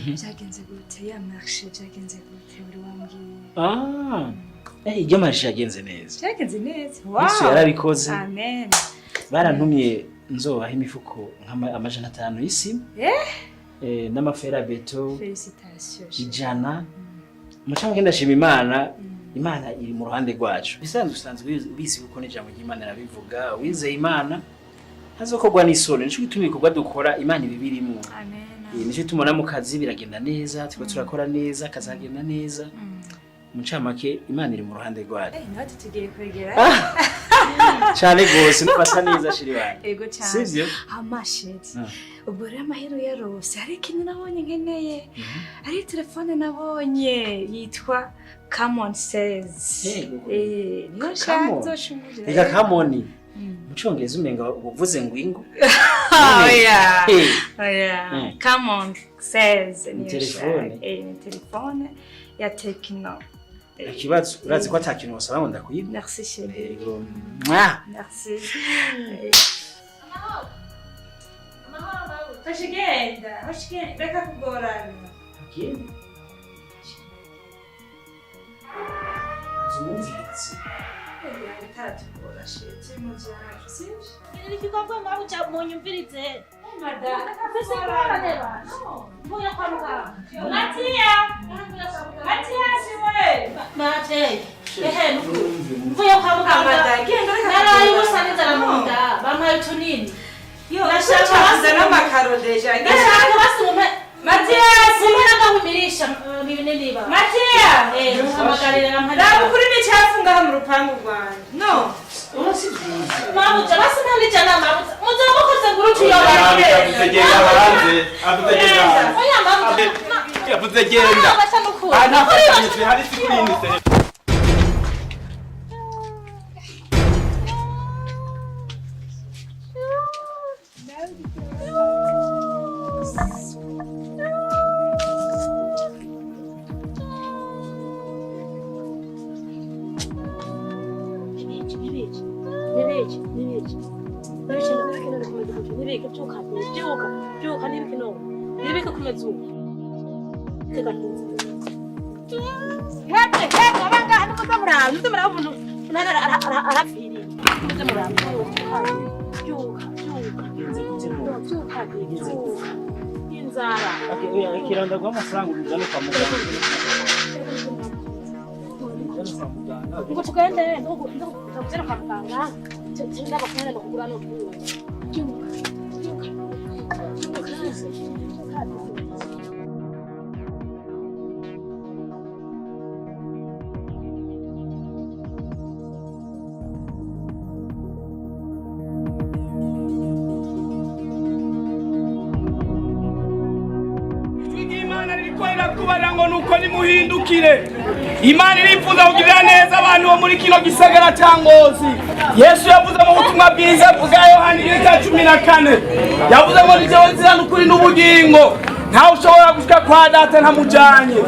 byagenze gute ya marché byagenze gute uri wambwiye iryo marché yagenze neza byagenze neza Yesu yarabikoze amen barantumye nzobaha imifuko nk'amajana 5 y'isima n'amafera beto félicitations ijana mucanga ngenda shima Imana iri mu ruhande rwacu bisanzwe ubizi uko n'ijambo ry'Imana rabivuga wizeye Imana hazokogwa n'isoni nico gituma ibikorwa dukora Imana ibibirimo amen nico tumona mu kazi biragenda neza tiko turakora neza kazagenda neza mucamake Imana iri mu ruhande rwacu nati tugiye kwegera cyane gose nufata neza shiri bane ego cyane sivyo amasheti ubwo rero amahero yarose hari ikintu nabonye nkeneye ari telefone nabonye yitwa Come on says niyo shanzo shumuje ega come on mucongereza umenga uvuze ngwingo oya come on says ni telefone ni telefone ya Tecno ikibazo urazi ko atakintu wasaba ngo ndakuyiba merci chérie ego merci amahoro Hoshigenda reka kugorana akindi Zumvitsi Taratugora shiti mujaje sivyo Nikikwambia mbabu cha munyumvirize madam sasa kwa neba ngoya kwa muganga Matia siwe mate ngoya kwa muganga narayi gusanza na munda bampaye tunini yo nashaka na makaro deja nashaka basume Matia simera ngahumirisha bibinini ba Matia amagarira mpara kuri n'icyafunga mu rupangu rwanjye no mamu basi ntandi cyane mamu muzamukoze ngurucu yobare abutegenda hanze abutegenda oya mamu abutegenda ana fatanyije hari sikuri ni kiranda kwa mafaranga ujane kwa muganga ngo tugende ndakugera kwa muganga tenda bakana no kugura no nuko nimuhindukire Imana irifuza kugirira neza abantu bo muri kino gisagara cya Ngozi Yesu yavuze mu butumwa bwiza bwa Yohana 14 yavuze ngo nijewe nzira n'ukuri n'ubugingo ntawe ushobora gushika kwa data ntamujanye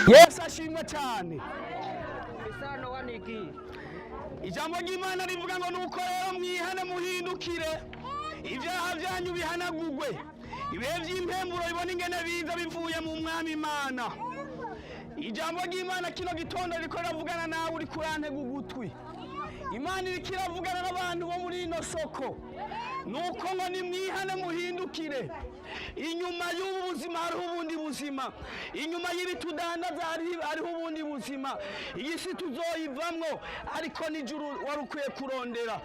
Yesu ashimwe cyane. Isano waniki. Ijambo ry'Imana rivuga ngo nuko rero mwihane muhindukire. Ibyaha byanyu bihanagurwe. Ibihe by'impemburo bibona ingene biza bivuye mu mwami Imana. Ijambo ry'Imana kino gitondo riko ravugana nawe uri kurantega ugutwi. Imana iriko iravugana n'abantu bo muri ino soko. Nuko ngo nimwihane muhindukire. Inyuma y'ubu buzima hariho ubundi buzima. Inyuma y'ibitudandaza hariho ubundi buzima. Iyi si tuzoyivamwo ariko n'ijuru warukwiye kurondera.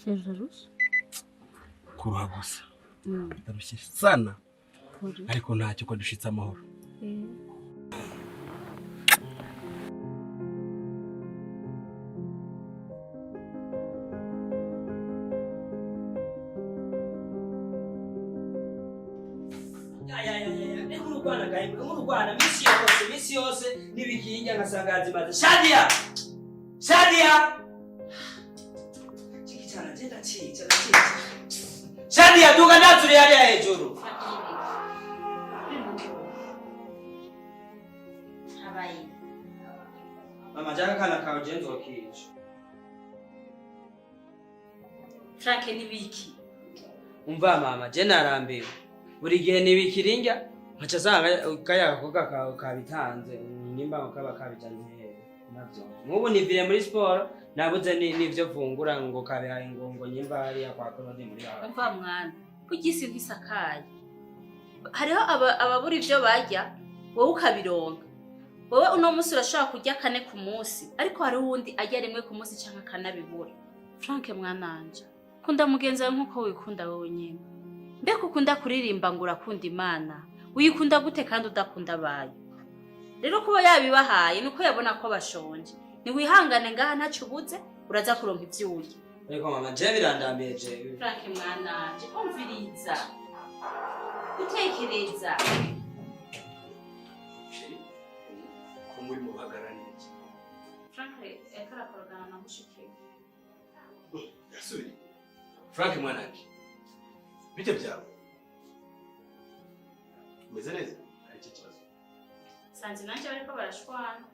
Serarus Kuruha gusa. Ndarushye sana. Ariko ntacyo ko dushitse amahoro. urwana gahimbwe nk'urwana misi yose nibikinga nkasangaza imaze Shadia chikitana tenda chicha Shadia duka ndatsuri yari hejuru habaye mama jaka kana kawe jenzo kicho Frank nibiki umva mama je narambiwe buri gihe nibikiringa nkaca sanga kaya koga kabitanze nimba kaba kabijanye navyo mubu nivire muri sport nabuze nivyo vungura ngo kabihaye ngo nyimba ari yakwa korode muri aho umva mwana kugisi nkisakaye hariho ababura ivyo barya wowe ukabironka wowe uno munsi urashobora kurya 4 ku munsi ariko hari uwundi arya rimwe ku munsi canke kanabibura Frank mwananje kunda mugenzi wawe nkuko wikunda wowe nyene mbeko ukunda kuririmba ngo urakunda Imana uyikunda gute kandi udakunda abaye rero kuba yabibahaye nuko yabona ko bashonje ni wihangane ngaha ntacu buze uraza kuronka ivyurya ariko mama je birandambiye je Frank mwananje umviriza utekereza ko muri mu bahagarariye Frank ekara korogana na mushike yasubiri Frank mwananje bite byawe umeze neza hari iki kibazo sanze nanje bariko barashwana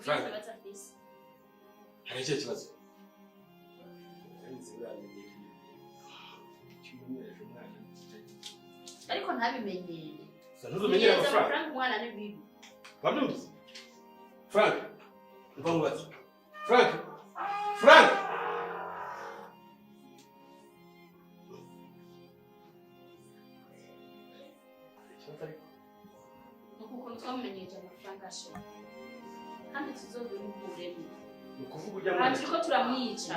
Frank. batafise hari iki kibazo ariko ntabimenyeye ntuzumenyera amafaranga Frank mwana ni bibi wabyumvise Frank mvangubatse Frank nuko twamenyeje amafaranga ashobora kandi tuzobimuremo ukuvuga ujya kandi ko turamwica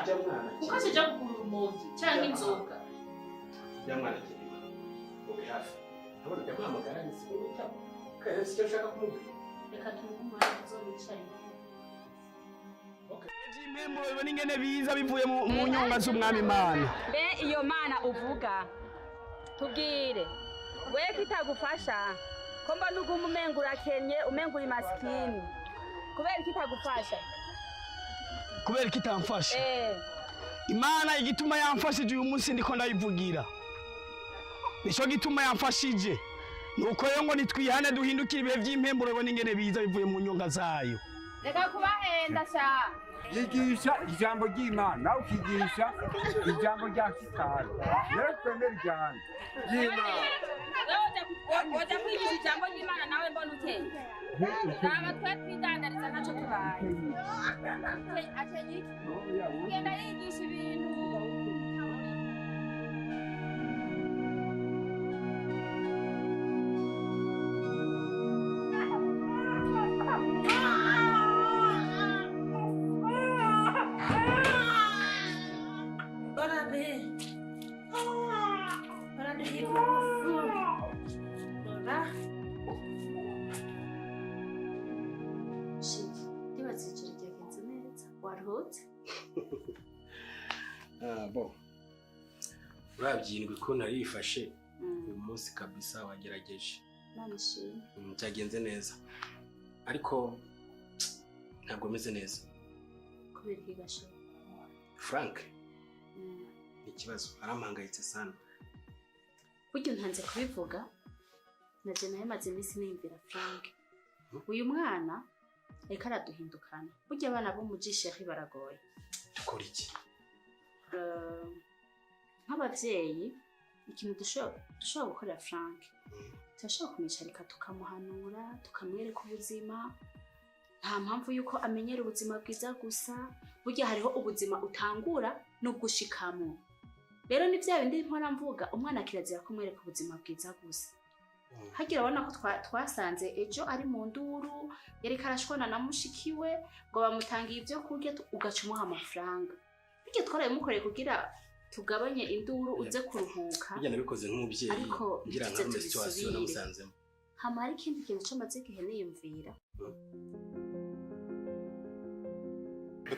kuko sije kugura umogi cyangwa inzoga ujya mwana kirima uri hafi ntabona ndamuhamagara ni sibo bitabo kandi sicyo nshaka kumubwira reka tumumara tuzobicaye impembo ibona ingene biza bivuye mu nyonga z'umwami Imana Be iyo mana uvuga tubwire wewe kitagufasha ko mbona uguma umenga urakenye umenga uri maskini kubera kitagufasha kubera kitamfasha Imana igituma yamfashije uyu munsi ndiko ndayivugira nico gituma yamfashije nuko yo ngo nitwihane duhindukire ibihe vy'impemburo ibona ingene biza bivuye mu nyonga zayo reka kubahenda sha yigisha ijambo ry'Imana nawe ukigisha ijambo rya Kitari rero twemera ijambo ry'Imana woja kwigisha ijambo ry'Imana nawe mbona uteye naba twe twidandariza ntaco tubaye akenyiki ugenda yigisha ibintu bon urabyindwi ko narifashe uyu munsi kabisa wagerageje cyagenze neza ariko ntabwo meze neza kubera igasho Frank ikibazo arampangayitse sana buryo ntanze kubivuga naje naye maze iminsi niyumvira Frank uyu mwana reka araduhindukana burya abana bo mujishe baragoye dukora iki nk'abavyeyi ikintu dushobora gukorera Frank turashobora kumwicarika tukamuhanura tukamwereka ubuzima nta mpamvu yuko amenyera ubuzima bwiza gusa burya hariho ubuzima utangura n'ubwushikamo rero ni vya bindi mpora mvuga umwana kirazira kumwereka ubuzima bwiza gusa hagira abona ko twasanze ejo ari mu nduru yari karashwana na mushikiwe ngo bamutangiye ibyo kurya ugaca umuha amafaranga bijye twarabimukoreye kugira tugabanye induru uze kuruhuka bijya nabikoze nk'umubyeyi ngira nka mu situation namusanzemo hamara ikindi kintu cyo maze gihe niyumvira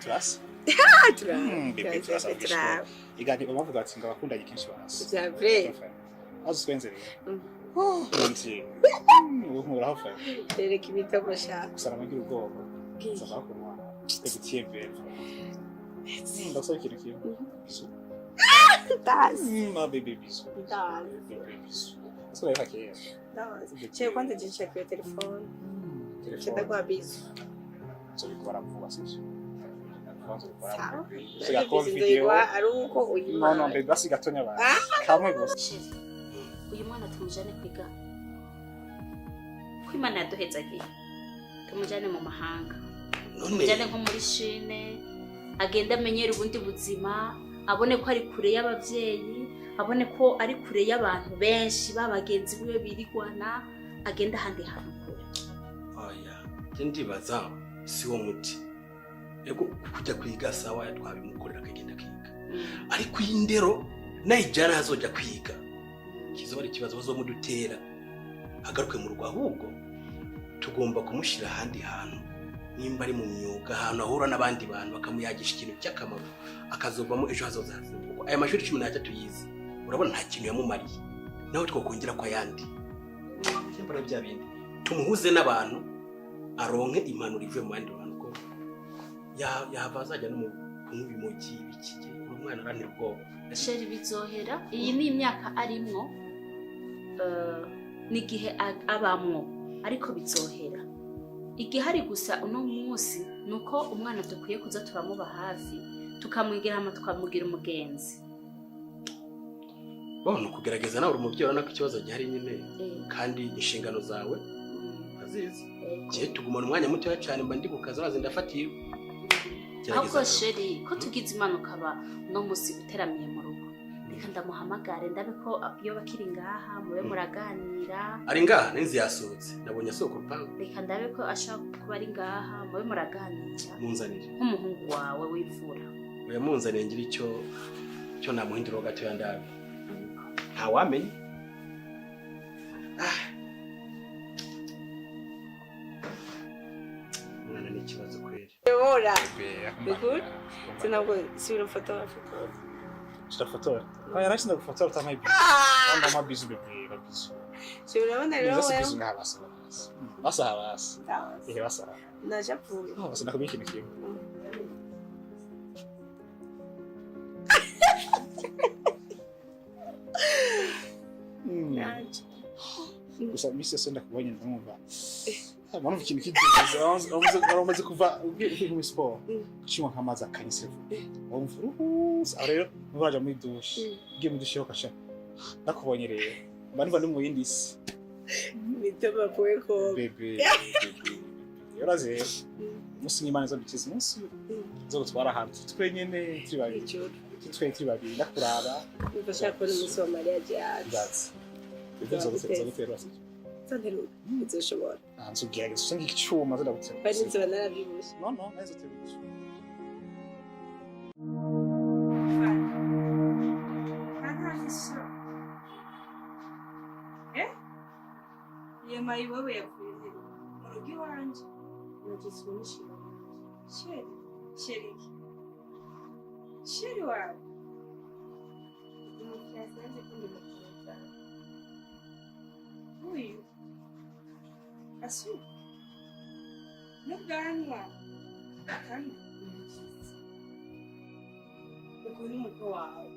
Turasa? Turasa. Igani bavuga ati ngabakundanye kenshi barasa. Vya vrai. Azo twenzereye. Nanti. Unkura hafa. Dereka ibitabo shaka. Kusara amagira ubwoba. Saba kunwa. Tegutiye bebe. Ndasaba ikintu kimwe. Dazi. Ma baby bisu. Dazi. Baby bisu. Sasa yaka kaya. Dazi. Che quando ti check your telephone. Che da qua bisu. Sono ancora vuba sicuro. Ciao. Se la call video. Aruko uyimana. No, baby basi gatonya ba. Kamwe gusa. uyu mwana tumujane kwiga ko Imana yaduhezagiye tumujane mu mahanga tumujane nko muri Chine agenda amenyera ubundi buzima abone ko ari kure y'abavyeyi abone ko ari kure y'abantu benshi babagenzi biwe birigwana agenda handi hantu kure. Oya ndibaza si wo muti ego kujya kwiga sawa yatwabimukorera akagenda kwiga ariko indero nayijana hazoja kwiga kizoba ari kibazo bazomudutera agaruke mu rugo ahubwo tugomba kumushira handi hantu nimba ari mu myuga ahantu ahura n'abandi bantu bakamuyagisha ikintu cy'akamaro akazovamo ejo hazoza kuko aya mashuri 13 tuyizi urabona nta kintu yamumariye naho twokongera kwa yandi cyembara bya bindi tumuhuze n'abantu aronke impanuro ivuye mu bandi bantu ko yabazajya no mu bimogi bikije umwana aranira ubwoba sheri bizohera iyi ni imyaka arimwo nigihe abamwo ariko bizohera igihari gusa uno munsi nuko umwana dukwiye kuza turamuba hafi tukamwigira hama tukamugira umugenzi bona kugerageza nawe umuvyeyi urana ko ikibazo gihari nyine kandi inshingano zawe azizi je tugumana umwanya muto cyane mba ndi kukaza bazi ndafatiye ahubwo sheri ko tugize imanuka ba no munsi uteramiye mu rugo reka ndamuhamagare ndabe ko iyo bakiri ngaha mube muraganira ari ngaha nenzi yasohotse nabonye asoko rupangu reka ndabe ko ashaka kuba ari ngaha mube muraganira munzanire nk'umuhungu wawe wivura oya munzanire ngira icyo namuhindiro gato yandabe nta wamenye mwana ni kibazo kweli Ora. Good. Tunabwo sibira foto foto. Tutafotora. Kwa yarashinda gufotora utamaye bizu. Onda mabizu bebe babizu. Sibira bana rero wewe. Bizu ngabasa. Basa habasa. Ihe basa. Naja pfuye. Oh, basa nakubiki nikiyo. Gusa misi senda kubonye ndumva. Mwana ikintu kigize aramaze kuva ugiye mu sport cyangwa nkamaza kanyisefu wumva rero nuraje muri douche ugiye mu douche ukasha nakubonye rero bani bani mu yindi si mitoma poe ko bebe yoraze musi Imana zo bikiza musi zo gutwara hantu twenyene turi babiri ndakuraba ufasha ko musi wa Maria Jazz bivuze gutera Sandero bizoshobora anzugira gusenga icyuma zidagutse bari nzi banarabibuze no nazo tebizo yema iwawe yavuye mu rugo iwanje nagize unishima sheri wawe umufyasanze kumenya uyu asu n'ubwanwa kandi uko ni muko wawe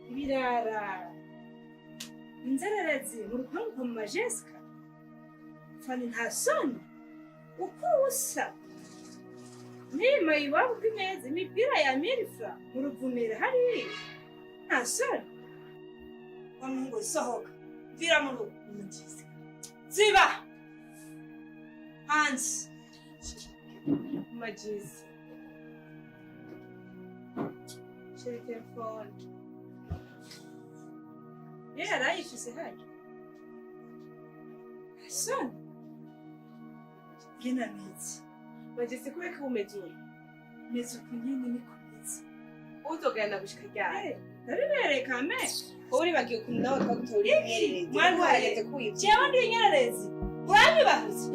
ibirara inzererezi mu rupangu mu majesika fani nta soni uko usa nima iwabo bw'imeza imipira ya mirifa mu ruvumera hariya nta soni ngo sohoka vira mu rugo ziba hanze majizi sheri telefone yarayifise hajya soni gena mitsi majizi kubeka umeze uyu meze uku nyine niko mitsi utogana gushika ryari naribereye kame uri bagiye kumnawe kagutori nyererezi mwana warageze kwibye jewe ndi nyererezi uranyubahuze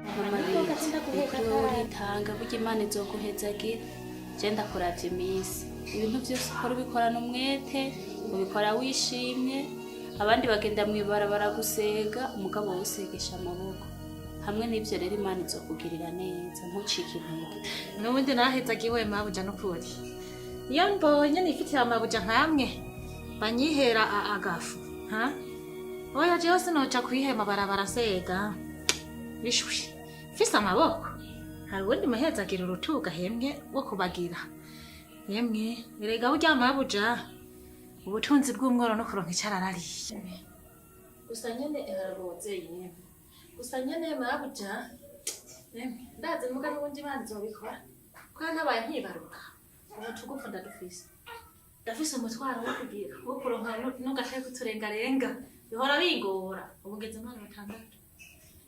mama rero uritanga burya Imana izoguhezagira je ndakuravye iminsi ibintu byose ukora ubikorana umwete ubikora wishimye abandi bagenda mwibarabara gusega umugabo wosegesha amaboko hamwe n'ivyo rero Imana izokugirira neza ntucike intege n'ubundi nahezagiwe mabuja n'ukuri iyo mbonye nifitiye amabuja nkamwe banyihera agafu ha oya jewe sinoca kwihema barabara sega bishwi fisa amaboko hari ubundi muhezagira urutuga hemwe wo kubagira yemwe erega burya mabuja ubutunzi bw'umworo no kuronka icararariye gusa nyene eraroze yemwe gusa nyene mabuja yemwe ndaze muga n'ubundi Imana izobikora kwa ntabaye nkibaruka tugupfa ndafise umutwaro wo kugira wo kuronka n'ugateye kuturengarenga bihora bigora ubugeze Imana batandatu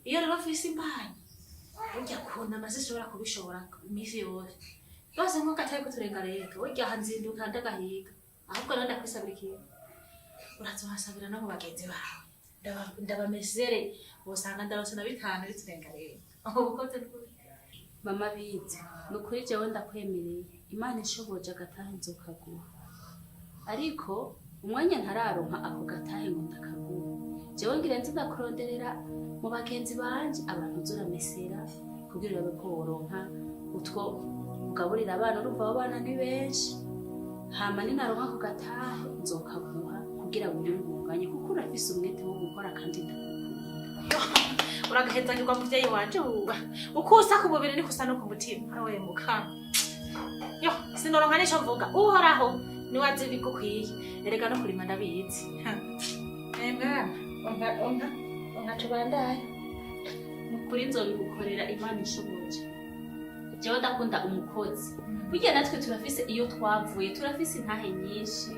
iyo rero fise imbanyi burya kunama zishobora kubishobora imisi yose bose nk'ugateye kuturengarenga burya hanzinduka ndagahiga ahubwo nanda kwisabira ikintu urazohasabira no mu bagenzi bawe ndabamesere bosanga ndarose na bitanu biturengarenga aho bukoze mama bize nukuri jewe ndakwemereye Imana ishoboje agatahe nzokaguha ariko umwanya ntararonka ako gatahe ngo ndakaguha jewe ngira nzi ndakuronderera mu bagenzi banje abantu uzoramesera kugira urabe ko woronka utwo ugaburira abana urumva abo bana ni benshi hama ninaronka ako gatahe nzokaguha kugira wiyungunganye kuko urafise umwete wo gukora kandi ndakukunda uragahezagirwa muvyeyi wanje uko usa ku mubiri niko usa no ku mutima awe mukama yo sinoronka nico mvuga uhoraho ni wazi bigukwiye erega no kurima ndabizi mwana onga tubandaye mukuri nzobigukorera Imana ishoboje jewe ndakunda umukozi burya natwe turafise iyo twavuye turafise intahe nyinshi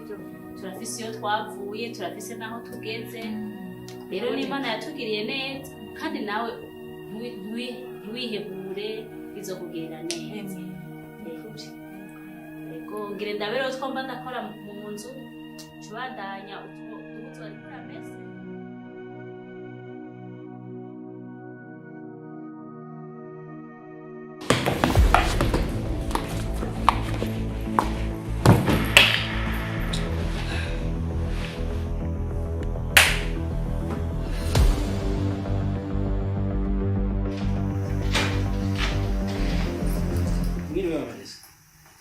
turafise iyo twavuye turafise naho tugeze rero n'Imana yatugiriye neza kandi nawe ntiwihebure izokugirira neza ngire ndabero twomba ndakora mu nzu tubandanya utubuzo ari kuri amese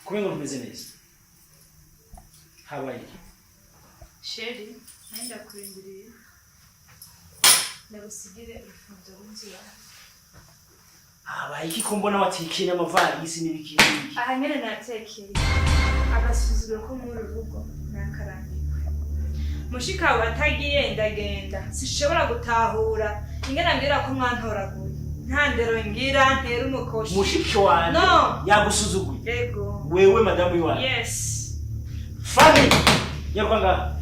Como umeze neza habaye sheri naenda kurindiriye ndagusigire ifunzo w'inzira habaye iki ko mbona watekeye amavarisi n'ibikiri aha nyene natekeye agasuzuguro ko muri rugo nakarangirwe mushika watagiye ndagenda sishobora gutahura ingena ngira ko mwantoraguye nta ndero ngira ntera umukoshi mushiki wanje yagusuzuguye yego wewe madamu yiwa yes Fani nyakwanga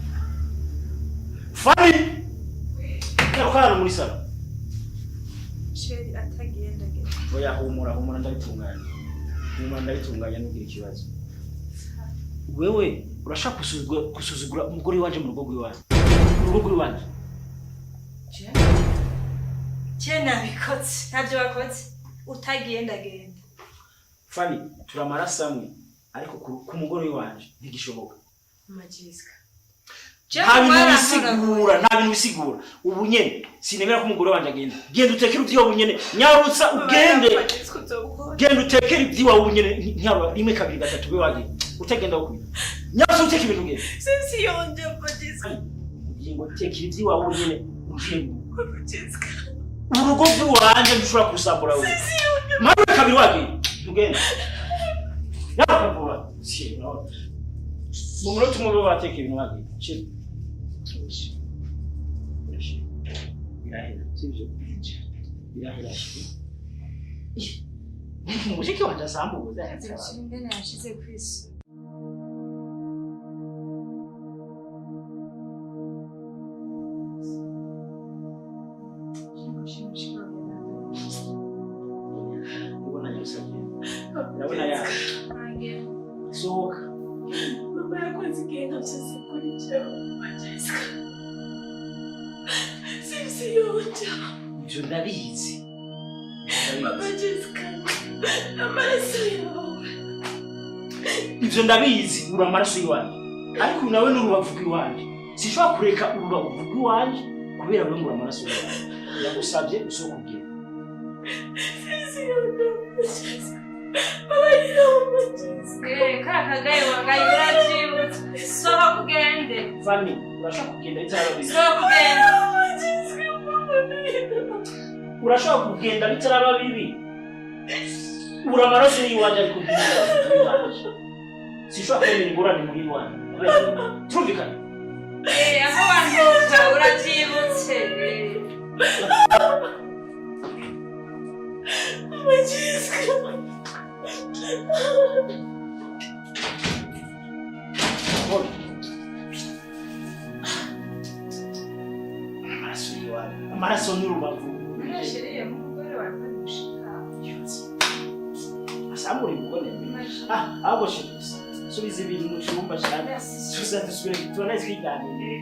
Fani nyakwara muri sala sheri atagiye ndagenda oya humura ndabitunganya nugira ikibazo wewe urashaka kusuzugura umugore wanje mu rugo rw'iwanje Chena bikotse ntabyo bakotse utagiye ndagenda Fani turamara samwe ariko ku mugore wanje ntigishoboka majiska nta bintu bisigura ubu nyene sinemera ko umugore wanje agenda genda utekere ivyo nyene nyarutsa ugende genda utekere ivyo ubu nyene nyarwa rimwe kabiri gatatu be wagiye utegenda uko nyarutsa utekere ibintu ngene sisi yonje majiska ngo utekere ivyo ubu nyene ugende majiska urugo rw'iwanje ntushobora kusambura wewe mara kabiri wagiye ugende yakavura no mumuro tumwe bateka ibintu wagiye shit birahera mushiki wanje asambuza ingene yashize kwisi Ndabona ya sohoka mama yakoze ikintu cyose kuri cyo majiska sisi yonje ivyo ndabizi ivyo ndabizi uri amaraso y'iwanje ariko nawe n'urubavu rw'iwanje sinshobora kureka urubavu rw'iwanje kubera wewe uri amaraso y'iwanje ndagusabye usokubwira kakagaye wangaye uravyibutse soho kugende Fanny urashaka kugenda bitarababizi soho kugende urashaka kugenda bitarababibi uri amaraso y'iwanje ariko bw'iwanje sinshobora kwemera ingorane muri iwanje turumvikana aho wanduka uravyibutse amaraso n'urubavu asamura imugone ahubwo subiza ibintu mu cyumba cyane tuzadusubire tubone twiganire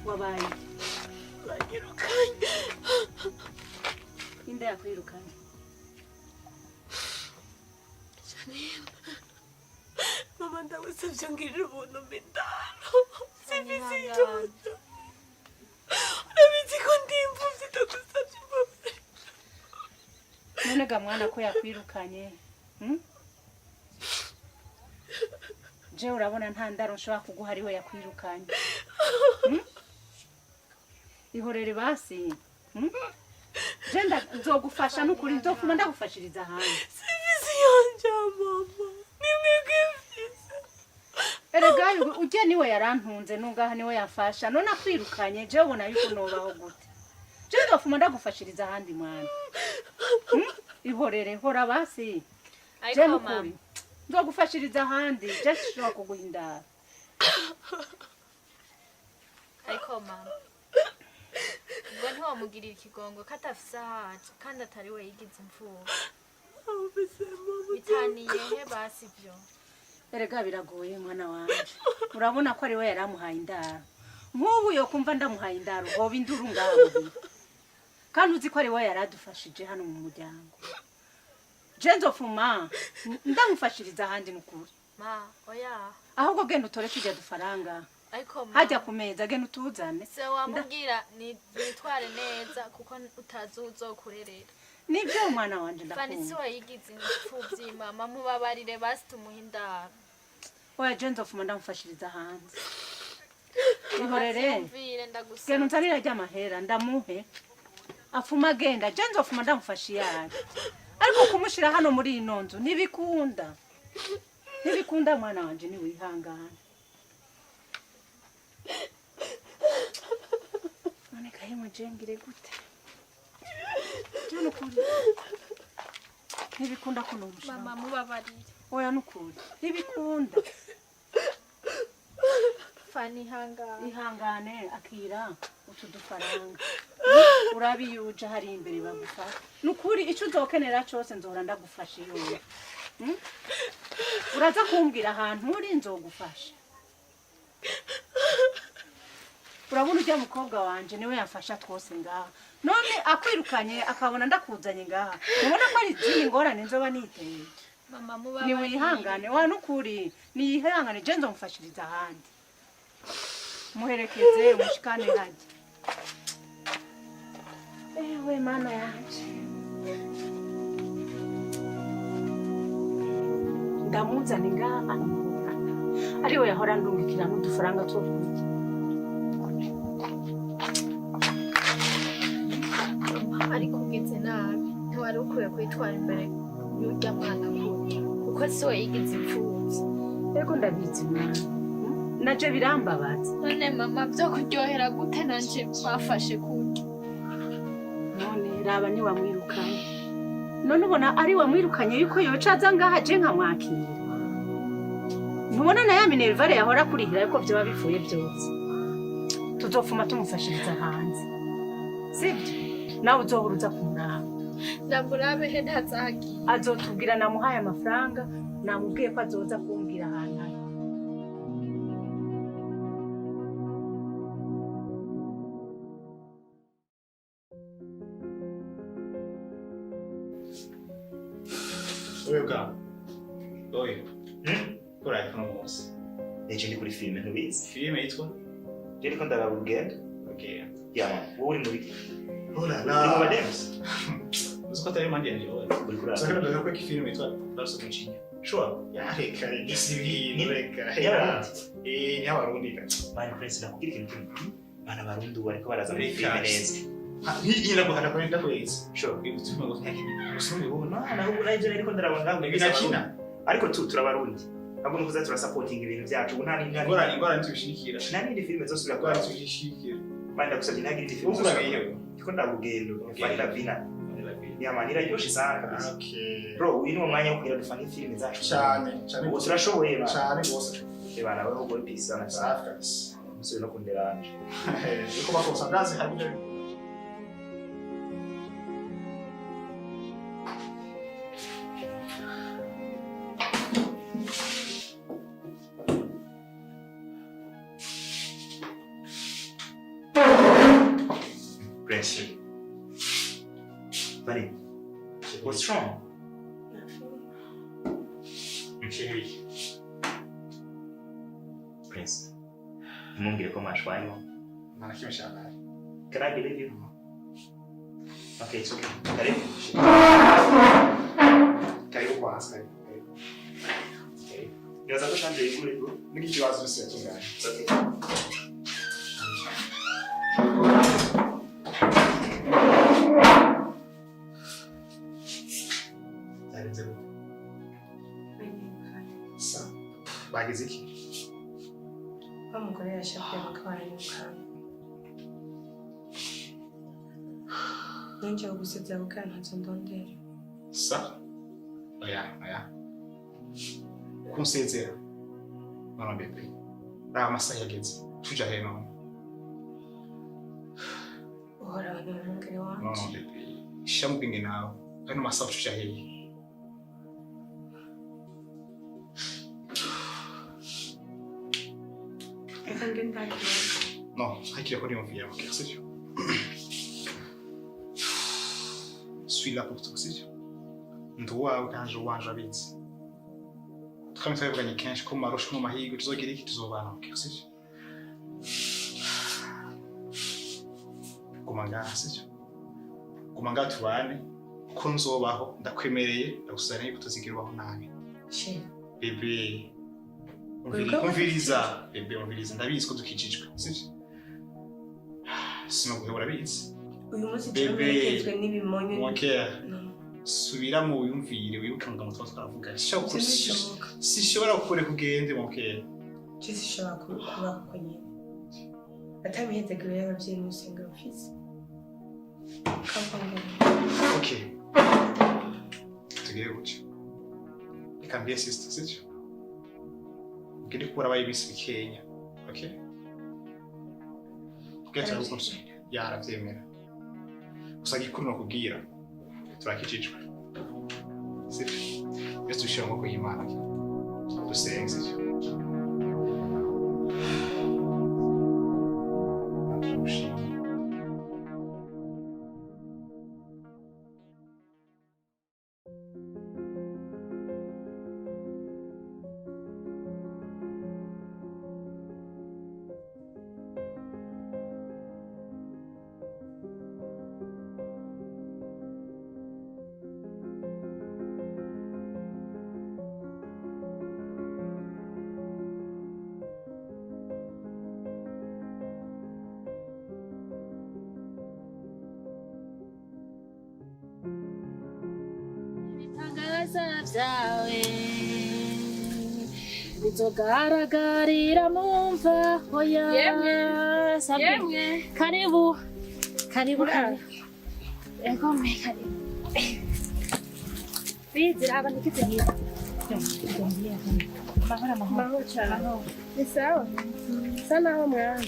wabaye uranyirukanye inde yakwirukanye mama ndagusabye ngirira ubuntu mbindaro sivisi itonda urabizi ko ndimvuvye ndagusabye imbabazi none ga mwana ko yakwirukanye je urabona nta ndaro nshobora kuguha ariwe yakwirukanye ihorere basi je nzogufasha n'ukuri nzofuma ndagufashiriza hanze sivisi yanje mama nimwege visa erega ujye niwe yarantunze nungaha niwe yafasha none akwirukanye je ubona yuko nobaho gute je nzofuma ndagufashiriza ahandi mwana ihorere hora basi je n'ukuri nzogufashiriza ahandi je nshobora kuguhindara ariko mama ngo ntiwamugirira ikigongo ko atafise ahacu kandi atari we yigize imfura bitaniye he basi byo erega biragoye mwana wanje urabona ko ari we yaramuhaye indaro nk'ubu yo kumva ndamuhaye indaro hoba induru ngaho kandi uzi ko ari we yaradufashije hano mu muryango je nzofuma ndamufashiriza ahandi n'ukuri ma oya ahubwo genda utore tujya dufaranga ariko hajya ku meza genda utuzane se wamubwira nitware neza kuko utazi uzokurerera nibyo mwana wanje Fanny ndakunda we yigize imfuvyi mama mubabarire basi tumuhindara oya je nzofuma ndamufashiriza hanze ihorere mvire ndagusaba genda unzanira ry'amahera ndamuhe afuma agenda je nzofuma ndamufashiye yari ariko kumushira hano muri ino nzu ntibikunda mwana wanje ni wihangana none kahe mujengire gute Jeno kuri. Ntibikunda kunumusha. Mama mubabarire. Oya nukuri. Ntibikunda. Fani hangane. Ihangane akira utudufaranga. Urabiyuje hari imbere bagufasha. Nukuri ico uzokenera cyose nzora ndagufasha iyo. Uraza kumbwira ahantu uri nzogufasha. Urabona ujya mukobwa wanje niwe yafasha twose ngaha. None akwirukanye akabona ndakuzanye ngaha. Ubona ko ari izindi ngorane nzoba niteye. Mama mubabarire. Ni wihangane wa nukuri. Ni yihangane je nzomfashiriza ahandi. Muherekeze mushikane haje. Ewe mana yanje. Ndamuzana ngaha. Ariwe yahora ndungikira n'udufaranga two kurya. Ariko ugize nabi ntiwari ukwiye kwitwara imbere y'urya mwana gutya kuko si we yigize imfubyi. Ego ndabizi mwana. Naje birambabaza. None mama byo kuryohera gute nanje mwafashe kurya? None raba ni wamwirukanye. None ubona ari wamwirukanye yuko yocaza ngaha je nkamwakira. Ntubona na ya Minervare yahora kurihira yuko byo babivuye byose. Tuzofuma tumufashiriza hanze. Sibyo? Nawe uzohuruza kumuraba. Ndamurabe he ntazagiye. Azotubwira namuhaye amafaranga, namubwiye ko azoza kumbwira ahantu ari. Oyoga. Oyo. Kora ikono mose. Eje ndi kuri filme ntubizi. Filme yitwa? Je ndiko ndababa urugendo. Okay. Yama, wowe uri muri. Oh la la. Uri mu badems. Uzi ko atari mandi yanjye wowe. Uri kuri. Saka ndaga ko filme yitwa Barso Mucinya. Sure. Ya reka ni reka. Ya. Ni abarundi ka. Mani Prince nakubwira ikintu kimwe. Bana barundi bariko baraza muri filme neza. Hii kuhana kwenda kwezi. Sure. Ibutuma ngo ntaki. Usumwe wowe no. Na ubu naje ariko ndarabanga ngo binakina. Ariko turabarundi. Ahubwo nukuza turasupporting ibintu byacu. Ubu nta n'ingana. Ingora ntibishikira. Nani ndi filme zose urakora tubishikira. Manda kusabye ntagire ndi filme zose. Ndiko ndagugendo. Vanilla Vina. Yama niraryoshe sana kabisa. Okay. Bro, uyu ni umwanya wo kugira dufanye filme zacu. Cyane. Ubu turashoboye ba. Cyane gose. Eba nawe ugo peace sana sana. Musore no kunderanje. Uko bakosa ndazi habije. Pressure. Buddy, what's wrong? Chérie. Prince, mungire ko mashwanyo. Mana kimshana. Can I believe you? Okay, it's okay. Karibu. Karibu kwa askari. Okay. Niwaza ko shanje ikuri bro. Niki kibazo se tungana. It's okay. Bageze iki? Bamugore yashapye bakabana n'umukara. Nanje gusezera bukana nzo ndondera. Sa? Oya. Kunsezera. Mama bebe. Ra amasaha yageze. Tuja he none. Uhora n'umugore wanje. Mama bebe. Shamubwinge nawe. Hano masaha tuja he. Non, hakiri ko ndimubwira ngo sivyo. Suis là pour toi, sivyo. Nduwawe kanje wanje abizi. Twamwe twabivuganye kenshi ko marusha mu mahirwe tuzogira iki tuzobana ngo sivyo. Guma ngaha sivyo. Guma ngaha tubane ko nzobaho ndakwemereye ndagusana yuko tuzigirubaho nabi. Bebe. Umviriza, bebe umviriza ndabizi ko dukijijwe, sivyo? Sinoguhebura bizi. Uyu munsi cyangwa n'ibimonyo. Mokera. Subira mu yumvire wirukanka mutwa twavuga. Sishobora gukore kugende mokera. Sishobora kuba ko nyine. Atabiheze gure y'abavyeyi musenga office. Kampanga. Okay. Tugire gutya. Reka mbye sister, sicyo? Ngende kubura abayibisi bikenya. Okay? Kugeza uko yaravyemera. Gusa gikuru no kubwira. Turakijijwe. Sicyo? Yesu tushira ngo kuyimana. Dusenga sicyo? Vyawe bizogaragarira mumva hoya yemwe karibu egome karibu bizira aba nikitegira mahoro cyane ni sawa sana aho mwana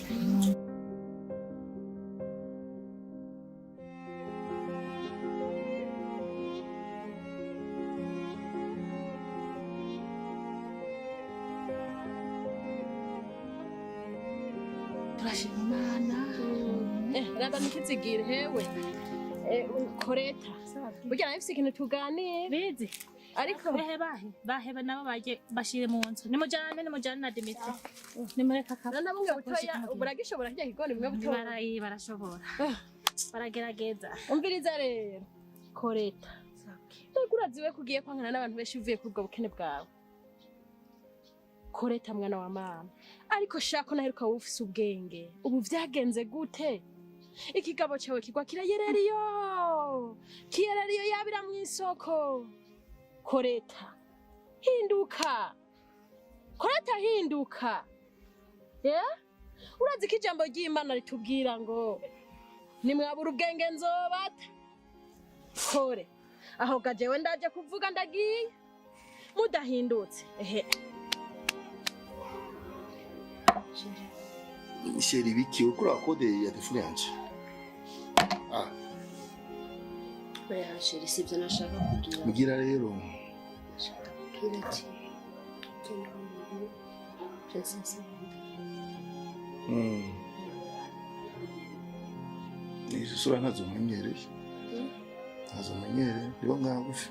Imana raba nikizigire hewe koreta burya nafise ikintu tuganiye bizi ariko baheba nabo baje bashire mu nzu nimujane na Dimitri nimureka kapa nana bumwe butoya buragishobora kujya kigoni bumwe butoya barashobora baragerageza umviriza rero koreta ndaguraziwe kugiye kwankana n'abantu benshi uvuye kuri ubwo bukene bwawe koreta mwana wa mama ariko shako naheruka ufise ubwenge ubu vyagenze gute ikigabo cyawe kigwa kirayereriyo kiyereriyo yabira mu isoko koreta hinduka urazi ko ijambo ry'Imana ritubwira ngo nimwabura ubwenge nzobata kore aho gajewe ndaje kuvuga ndagiye mudahindutse Sheri biki ukura kode ya telefone yanje. Oya sheri sivyo nashaka kugira. Mugira rero. Kira ati. Princess. Ni sura ntazo menyereye. Ntazo menyereye nibo ngagufi.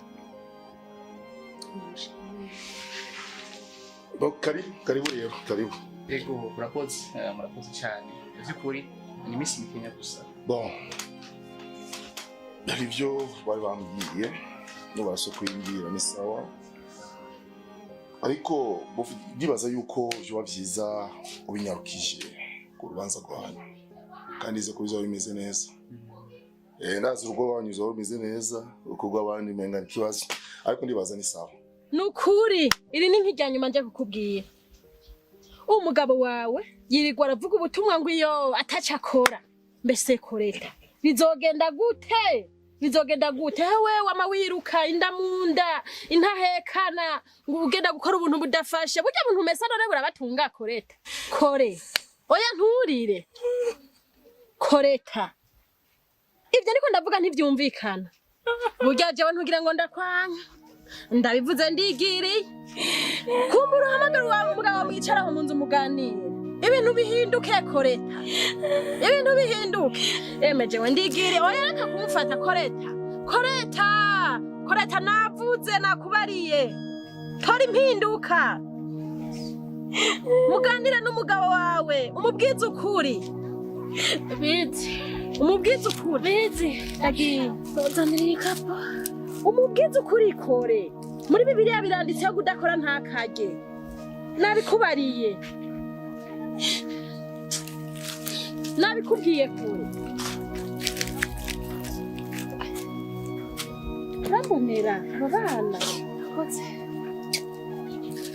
Karibu rero, karibu. Ego murakoze cyane by'ukuri ni imisi mikenya gusa bon hari byo bari bambwiye n'ubasho kwingira ni sawa ariko ndibaza yuko byo byiza ubinyarukije ku rubanza rwanyu kandi ize kubizo bimeze neza ndazi urugo banyuze bimeze neza uko rw'abandi menga ikibazo ariko ndibaza ni sawa nukuri iri ni nk'ijyanyuma nje kukubwira umugabo wawe yirirwa aravuga ubutumwa ngo iyo atacakora mbese koreta bizogenda gute hewe wama wiruka indamunda intahekana ngo ugenda gukora ubuntu budafashe burya muntu mesa none burabatunga koreta oya nturire koreta ivyo niko ndavuga ntivyumvikana burya jewe ntugira ngo ndakwanya ndabivuze ndigiri kumbura hamagara wawe umugabo mwicaraho mu nzu muganire ibintu bihinduke koreta jewe ndigiri oya reka kumufata koreta navuze nakubariye tora impinduka muganire n'umugabo wawe umubwize ukuri bizi agiye tuzanira ikapo umubwize ukuri kore muri Bibiliya biranditseho kudakora ntakage nabikubariye nabikubwiye kure urambonera abana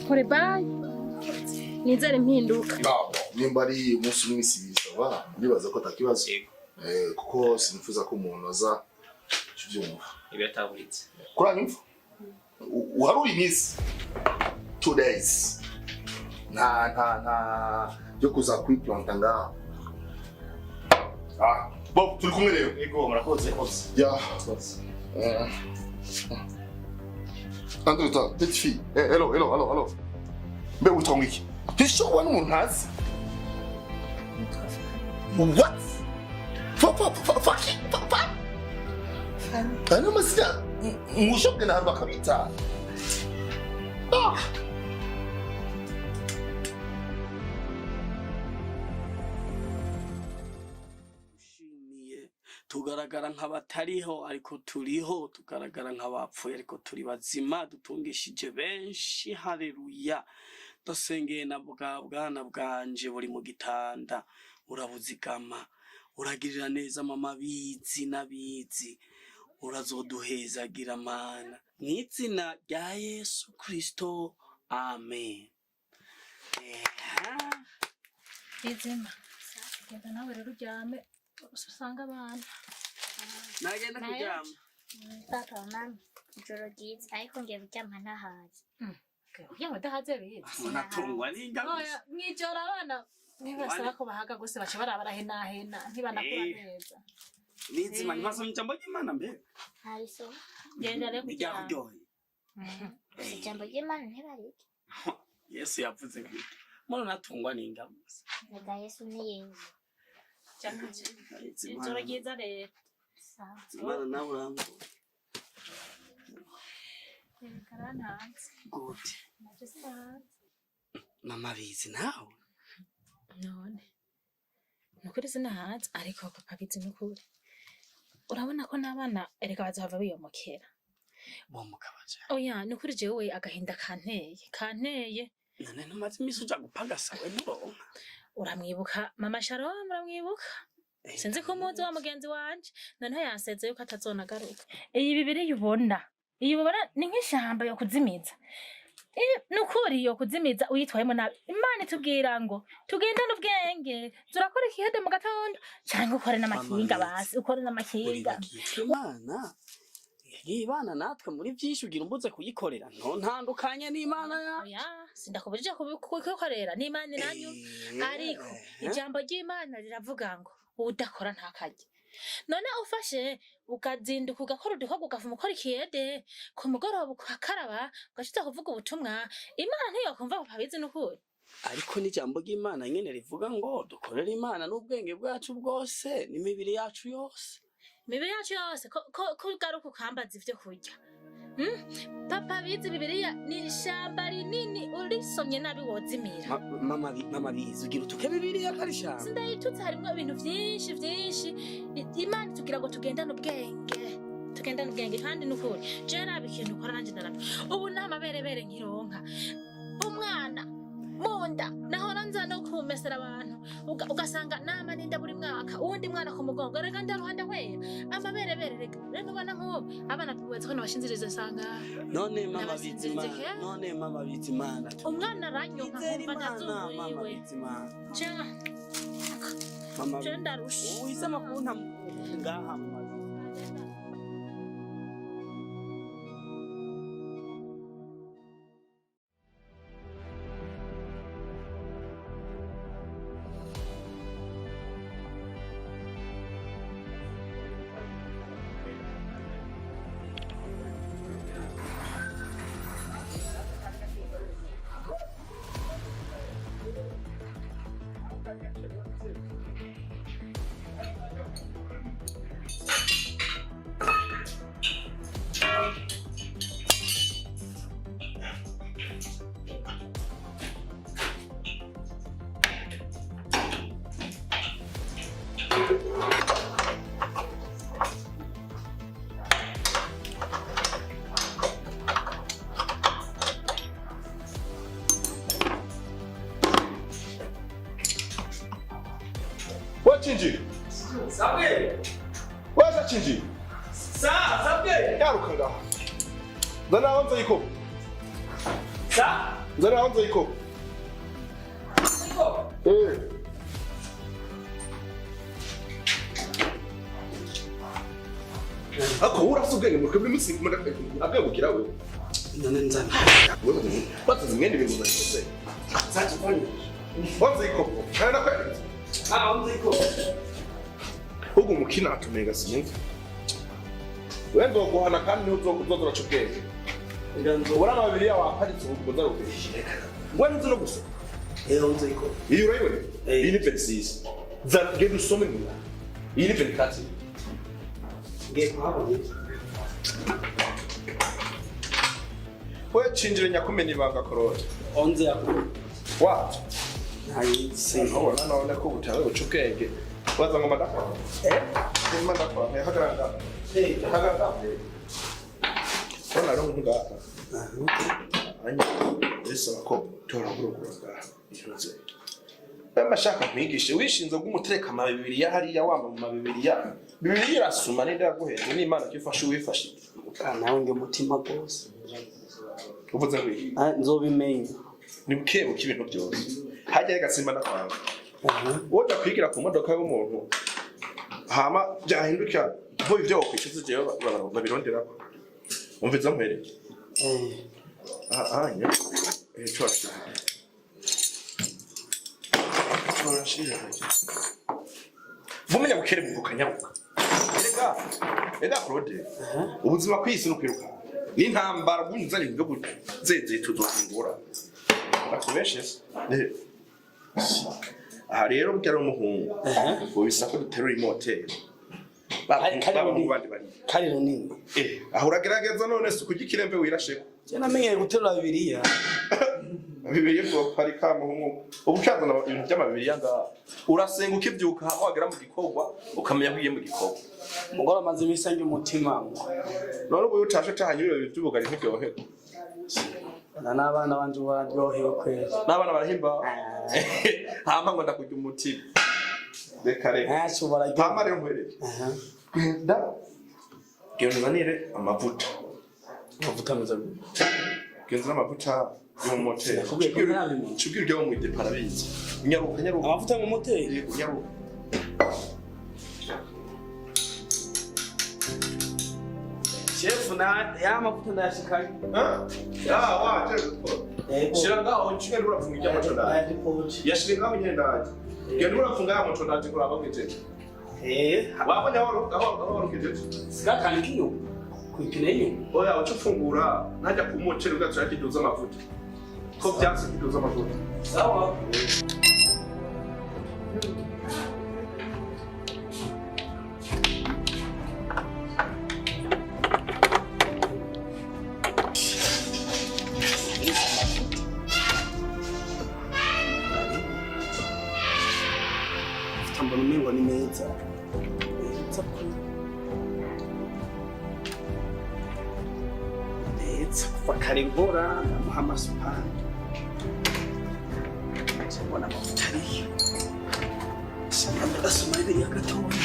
kore bayi nizere impinduka nimba ari umunsi w'imisibisha ndibaza ko atakibazo kuko sinifuza ko umuntu aza Chubyumva. Ibataburitse. Kuranyumva? Uharuye iminsi 2 days. Nta yo kuza kwiplanta ngaha. Bob, turi kumwe rero. Ego, murakoze. Ya. Andreta, petite fille. Hello. Mbe utonga iki? Tishobora n'umuntu ntazi. What? Fuck. Ana masya. Mushobwe na harba kabita. tugaragara nk'abatariho ariko turiho, tugaragara nk'abapfuye ariko turi bazima, dutungishije benshi. Haleluya. Ndasengeye na bwana bwanje buri mu gitanda, urabuzigama, uragirira neza mama bizi nabizi, urazoduhezagira mana mw'izina rya Yesu Kristo, amen. Izima genda nawe rero uryame usanga abana. Nagenda kuryama. Papa, mama, ijoro ryiza ariko ngiye kuryama ntahaze. Kuryama udahaze bize. Natungwa n'ingabo. Oya, mwijoro abana ntibasaba ko bahaga gusa baca barabarahena ntibanakura neza. Bizima ntibasoma ijambo ry'Imana mbere. Hariso. Genda rero kuryama. Ijambo ry'Imana ntibarike. Yesu yavuze gute? Mbona natungwa n'ingabo. Ega Yesu ni Yesu. Ijoro ryiza rero. Imana nawe urambo. Karantanze. Gute? Nabyo sinahanze. Mama bizi nawe? None. Nukuri sinahanze ariko papa bizi nukuri. Urabona ko n'abana ereka bazava biyomokera. Bomukabaje. Oya, nukuri jewe agahinda kanteye. None ntumaze imisi uja gupagasa we nuronka. Uramwibuka mama Sharon, uramwibuka? Sinzi ko muzi wa mugenzi wanje, noneho yanseze yuko atazonagaruka. Iyi bibiri yubona ni nk'ishamba yo kuzimiza. Nukuri yo kuzimiza uyitwayemo nabi. Imana itubwira ngo tugendane ubwenge, turakora ikihede mu gatondo cyangwa ukore n'amakinga basi, ukore n'amakinga. Imana yibana natwe muri byinshi ugira umbuze kuyikorera. Ntandukanye n'Imana ya. Oya, sindakubujije kubikorera n'Imana nanyu. Ariko ijambo ry'Imana riravuga ngo udakora ntakarye. None ufashe ukazinduka ugakora udukorwa ugafuma ukora ikiyede ku mugoroba ukakaraba ugashitsa kuvuga ubutumwa, Imana ntiyokumva papa bizi nukuri. Ariko n'ijambo ry'Imana nyene rivuga ngo dukorere Imana n'ubwenge bwacu bwose n'imibiri yacu yose. Imibiri yacu yose ko ugaruka ukambaza ivyo kurya. Papa bizi Bibiliya ni ishamba rinini, urisomye nabi wozimira. Mama bizi ugira utuke Bibiliya karishamba. Sindayitutse harimo ibintu vyinshi. Imana tugira ngo tugendane ubwenge kandi nukuri. Je nabi ikintu ukora nanje ndarabye. Ubu n'amaberebere nkironka. Umwana munda nahora nza no kumesera abantu ugasanga nama ninda buri mwaka uwundi mwana ku mugongo rega ndaruhanda we amaberebere rega rero ubona nko abana tuweze ko nabashinzirize sanga none mama bizimana umwana aranyoka kumva ndazunguriwe mama ndarusha uyiza makunta ngaha mu Chinji. Sabe? Where's that Chinji? Sabe? Yaruka ngaha. Zana hanze yiko. Zana hanze yiko. Yiko? ako urasubwenge mu kabiri musi agabukira we none nzana wewe batazi mwende bintu byose zaje fanya wanze iko kana kweli wanze iko ugu mukina atumenga sinzi wendo guhana kandi uzozora cubwenge ubona babiri yawe aparitse ubugoza rukishireka ngwani nzo no gusa wanze iko iyo urayibone iyi ni 26 za genda usome ngula iyi ni 24 ngiye kuhabona we cinjire nyakumena ibanga korode onze yakuru what hayi sinobona none ko butawe ucukenge waza ngo madakwa madakwa hagaranga hagaranga ona ro ntuga anya ese ko tora burugura iroze bamashaka kwigisha wishinze gumuteka ma bibiliya hariya wamba mu mabibiliya bibiliya irasuma ninde yaguheze n'Imana kifashe wifashe nawe nge mutima gose uvuze ngo nzobimenya ni buke ibintu byose hajya gasimba ndakwanga woda kwigira ku modoka y'umuntu hama byahinduka bo ivyo okwishize je babirondera umviza mpereke anya cwaje bumenya bukere mu kanyaruka ega Claude ubuzima kwisi no kwiruka n'intambara bunzanye bwo guzeze tuzofungura akubeshes aha rero byari umuhungu ubisa ko duterura imoteri kari runini aho uragerageza none se kujya ikirembe wirasheko cyane amenyeye guterura bibiliya bibiliya bwo parika muhungu ubukazana ibintu by'amabiriya nga urasenga ukibyuka wagera mu gikorwa ukamenya kwiye mu gikorwa mugora amaze bisange umutima none ubu utashe tahanyura ibintu by'ubugari ntibyohera n'abana banje baryohewe kwera n'abana barahimba hama ngo ndakujya umutima reka reka hama rero nkwereke genda nzanire amavuta meza genda amavuta yo mu moteri chubwira ryo mu idepara bizi nyaruka amavuta mu moteri nyaruka chef na ya mavuta ndashikaye waje shira ngaho nchike urafunga amatonda yashira ngaho nyendaje genda urafunga amatonda kuraba kwitete wabonye aho rukitete sikakani kiyo kwipineye oya ucufungura najya ku moteri ugatsira kiduza amavuta ko byatsi kiduza amavuta sawa mbona umengo ni meza ndetse kuva kare nkora ndamuha amasupani mbona amavuta ariyo ndasoma bibiri gatoya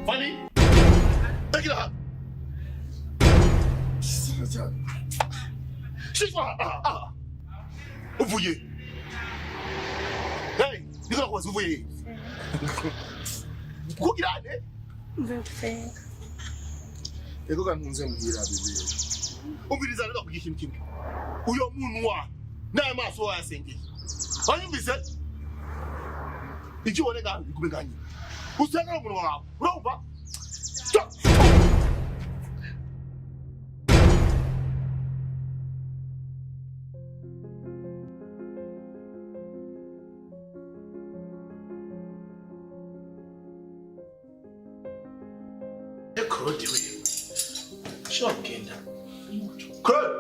Funny? Take it out. C'est quoi? Ouvrier. Hey, dis quoi vous ouvrier? Quoi qu'il a né? Bebe. Ego kanunze muhira bebe. Umviriza rero kugira ikintu kimwe. Uyo munwa naye maso yasengeye. wanyumvise icyo ubone ngaho bigume nganye usanga umunwa wawe urumva Claude wewe shobora kugenda Claude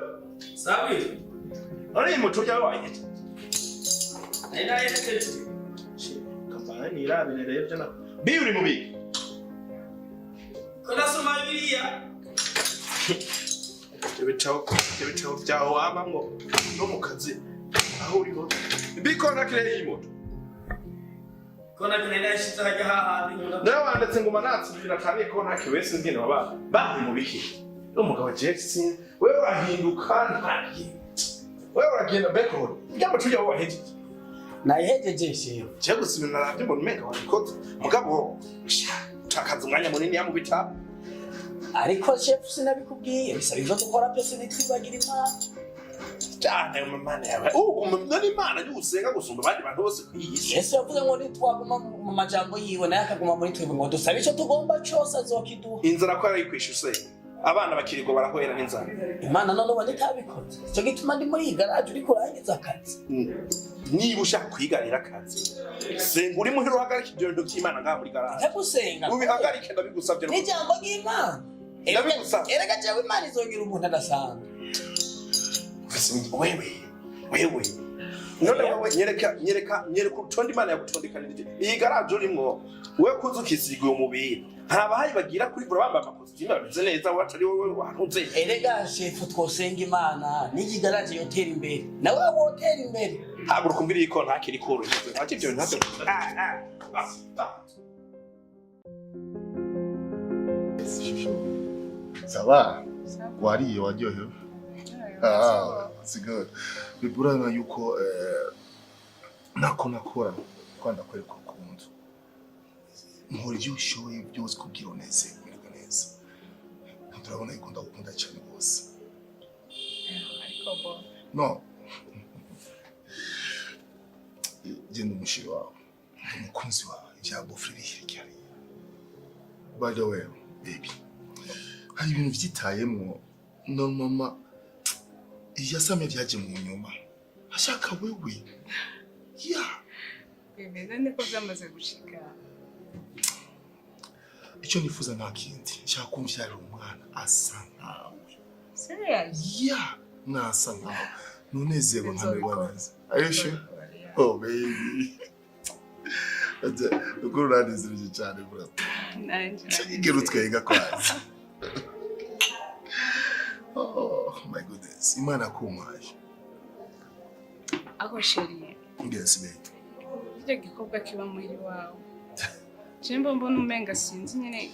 sabi ari moto yawe wayita naenda yete kampana ni irabire rero cyana bi uri mubi kona soma bibiliya ibitabo byaho wabamwo no mu kazi aho uriho bikona kire y'imoto kona kinaenda shita haja hahandi nawe wanditse ngo manatsi bibira kandi ko nta kiwese ngene waba bari mu biki umugabo Jackson wewe urahinduka ntaki wewe uragenda backroad byaba tujya aho wahejeje nayihejeje shewe je gusubira naravye mbona umenga wabikoze mugabo takaza umwanya munini ya mu bitabo ariko chef sinabikubwiye bisaba ivyo dukora byose nitwibagira imana cyane mu mana yawe umumdoni imana ni usenga gusumba abandi bantu bose kwiyisha ese yavuze ngo nitwaguma mu majambo yiwe naye akaguma muri twebwe ngo dusabe icyo tugomba cyose azokiduha inzara ko yarayikwisha use abana bakirirwa barahwera n'inzara imana none uba nitabikoze cyo gituma ndi muri iyi garage uri kurangiza akazi niba ushaka kwiganira akazi senga uri muhiro uhagarika ibyo bintu by'imana ngaha muri garage ndagusenga ubihagarike ndabigusabye n'ijambo ry'imana erega jewe imana izongera umuntu adasanzwe wewe none wowe nyereka urutonde imana yagutondekanirije iyi garage urimo we kuza ukisiga umubiri ntabahayi bagira kuri bura bambaye amakositimu bameze neza watari wowe wanuze erega shefu twosenga imana n'iki garage yotera imbere nawe wotera imbere haguruka umbwire ko ntakiri koroshye ntacyo ibyo ntacyo sawa wariye waryohewe c'est good biburana yuko nako nakora kwanda kwereka ukuntu nkora ibyo ushoboye byose kugira uneze umererwe neza turabona yuko ndagukunda cyane rwose ariko bo no genda umushiri wawe umukunzi wawe ibya bofriri hirya by the way baby hari ibintu byitayemwo no mama yasamye byaje mu nyuma ashaka wewe ya bimeze niko byamaze gushika icyo nifuza nta kindi nshaka kumvyarira umwana asa nkawe serious ya nasa nkawe nunezerwa nkamerwa neza are you sure oh baby ukuru nanezerije cyane bro nanje igero utwenga kwaza oh my goodness imana kumaje ako sheri yes baby icyo gikobwa kiba muhiri wawe Jembo mbona umenga sinzi nyene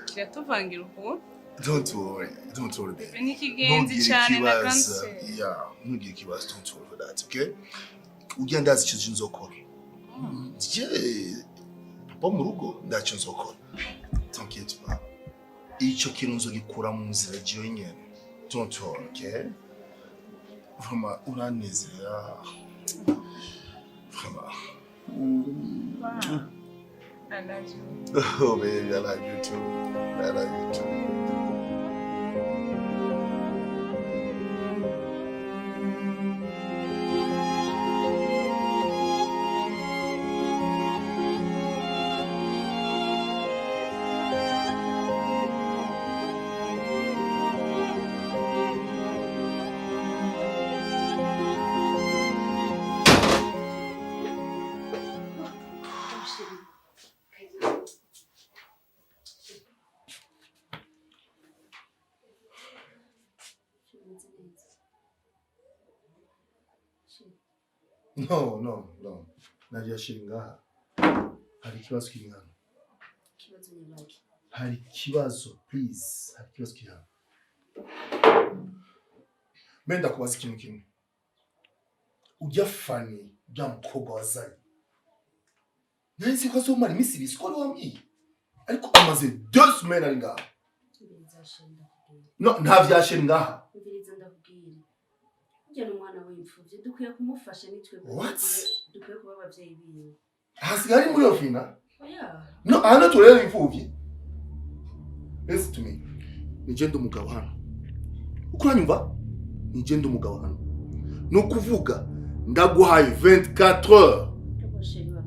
kiratuvangira uko don't worry baby nikigenzi cyane na kanse yeah ntugire kibazo don't worry for that okay ugenda azi icyo nzokora papa mu rugo ndacyo nzokora t'inquiète pas icyo kintu nzogikura mu nzira jiyo nyene don't worry okay vraiment uranezera vraiment I love you. Oh baby, I love you too. I love you too. No. Nadia Shinga. Hari kibazo kiri hano. Kibazo nyabaki. Hari kibazo, please. Hari kibazo kiri hano. Menda kubaza ikintu kimwe. Ujya fani bya mukobwa wazanye. Nahise ko azomara iminsi ibiri ko wambwiye. Ariko amaze 2 semaines ari ngaha. No, nta vyashe ngaha. Ndiriza ndakubwira. Ujya n'umwana w'imfuvye dukwiye kumufasha nitwe dukwiye kuba abavyeyi biwe. Hasigari muri yo fina? Oya. No, hano turera imfuvyi. Listen to me. Nije ndi umugabo hano. Uko uranyumva? Nije ndi umugabo hano. No kuvuga ndaguhaye 24 heures.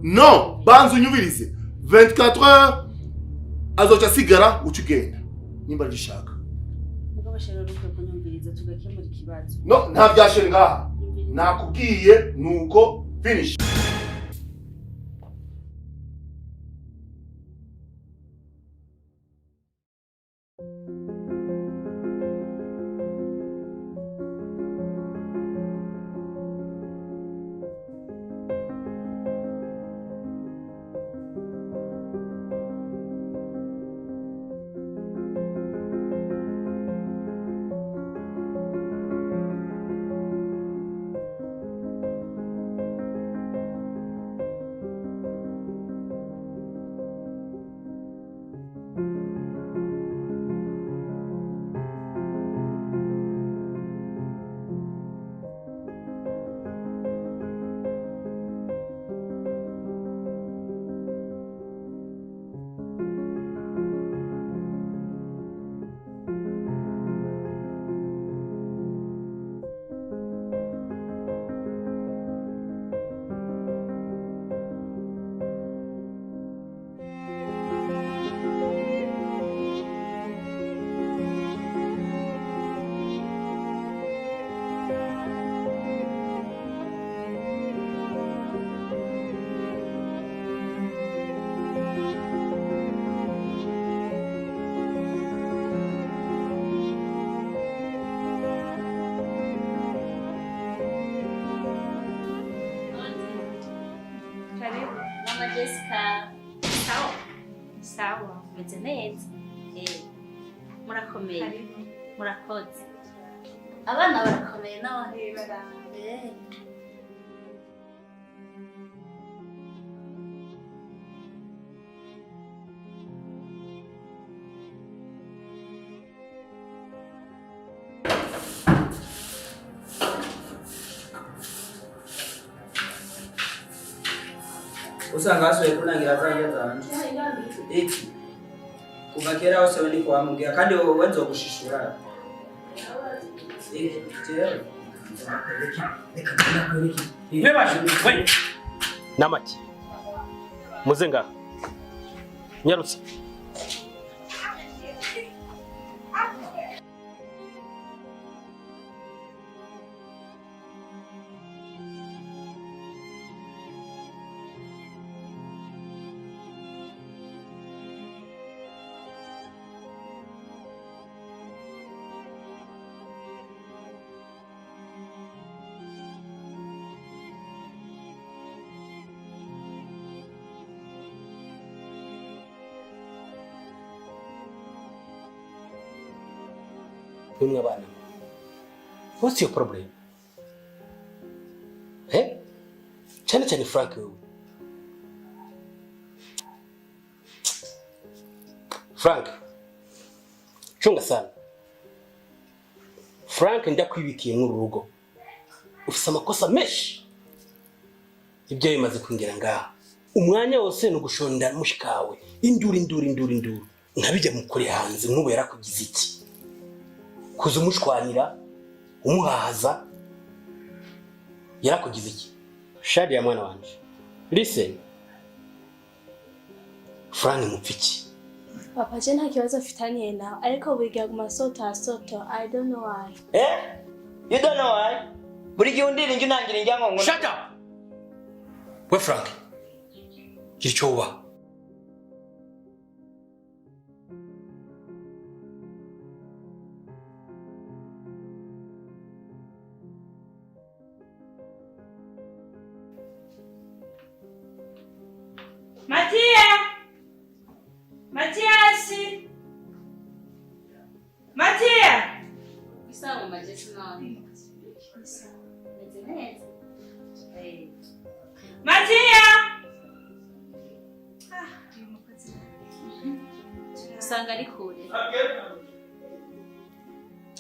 Non, banzu nyubirize. 24 heures azoca sigara ucugenda. Nimba gishaka. Mugabo shero ruko kunyumviriza tugakemura ikibazo. No, nta byashe ngaha. Nakubwiye nuko finish. Jessica. Sawa. Sawa. Meze neza. Murakomeye. Murakoze. Abana barakomeye nawe. Usanga hasuye kunangira zanjye zanje. Iki. Kuva kera hose bari kwamubwira kandi wowe nzogushishura. Iki tero. Wewe namaki muzenga nyarutse Bimwe abana. What's your problem? Cyane Frank wewe. Frank. Chunga sana. Frank ndakwibikiye nk'urugo. Ufise amakosa menshi. Ibyo bimaze kwingira ngaha. Umwanya wose no gushonda mushikawe. Induru. Nkabijya mukuri hanze nk'ubu yarakugize iki? Kuza umushwanira umuhahaza yarakugize iki? Shadi ya mwana wanje. Listen. Frank mupfiki. Papa je nta kibazo afitaniye nawe ariko burigiye guma soto. I don't know why. You don't know why? Burigiye undira ingi nangira injyango ngo. Shut up. We Frank. Gichoba. Mattia! Isawa majesi nani? Meze neza. Mattia! Usanga ari kure.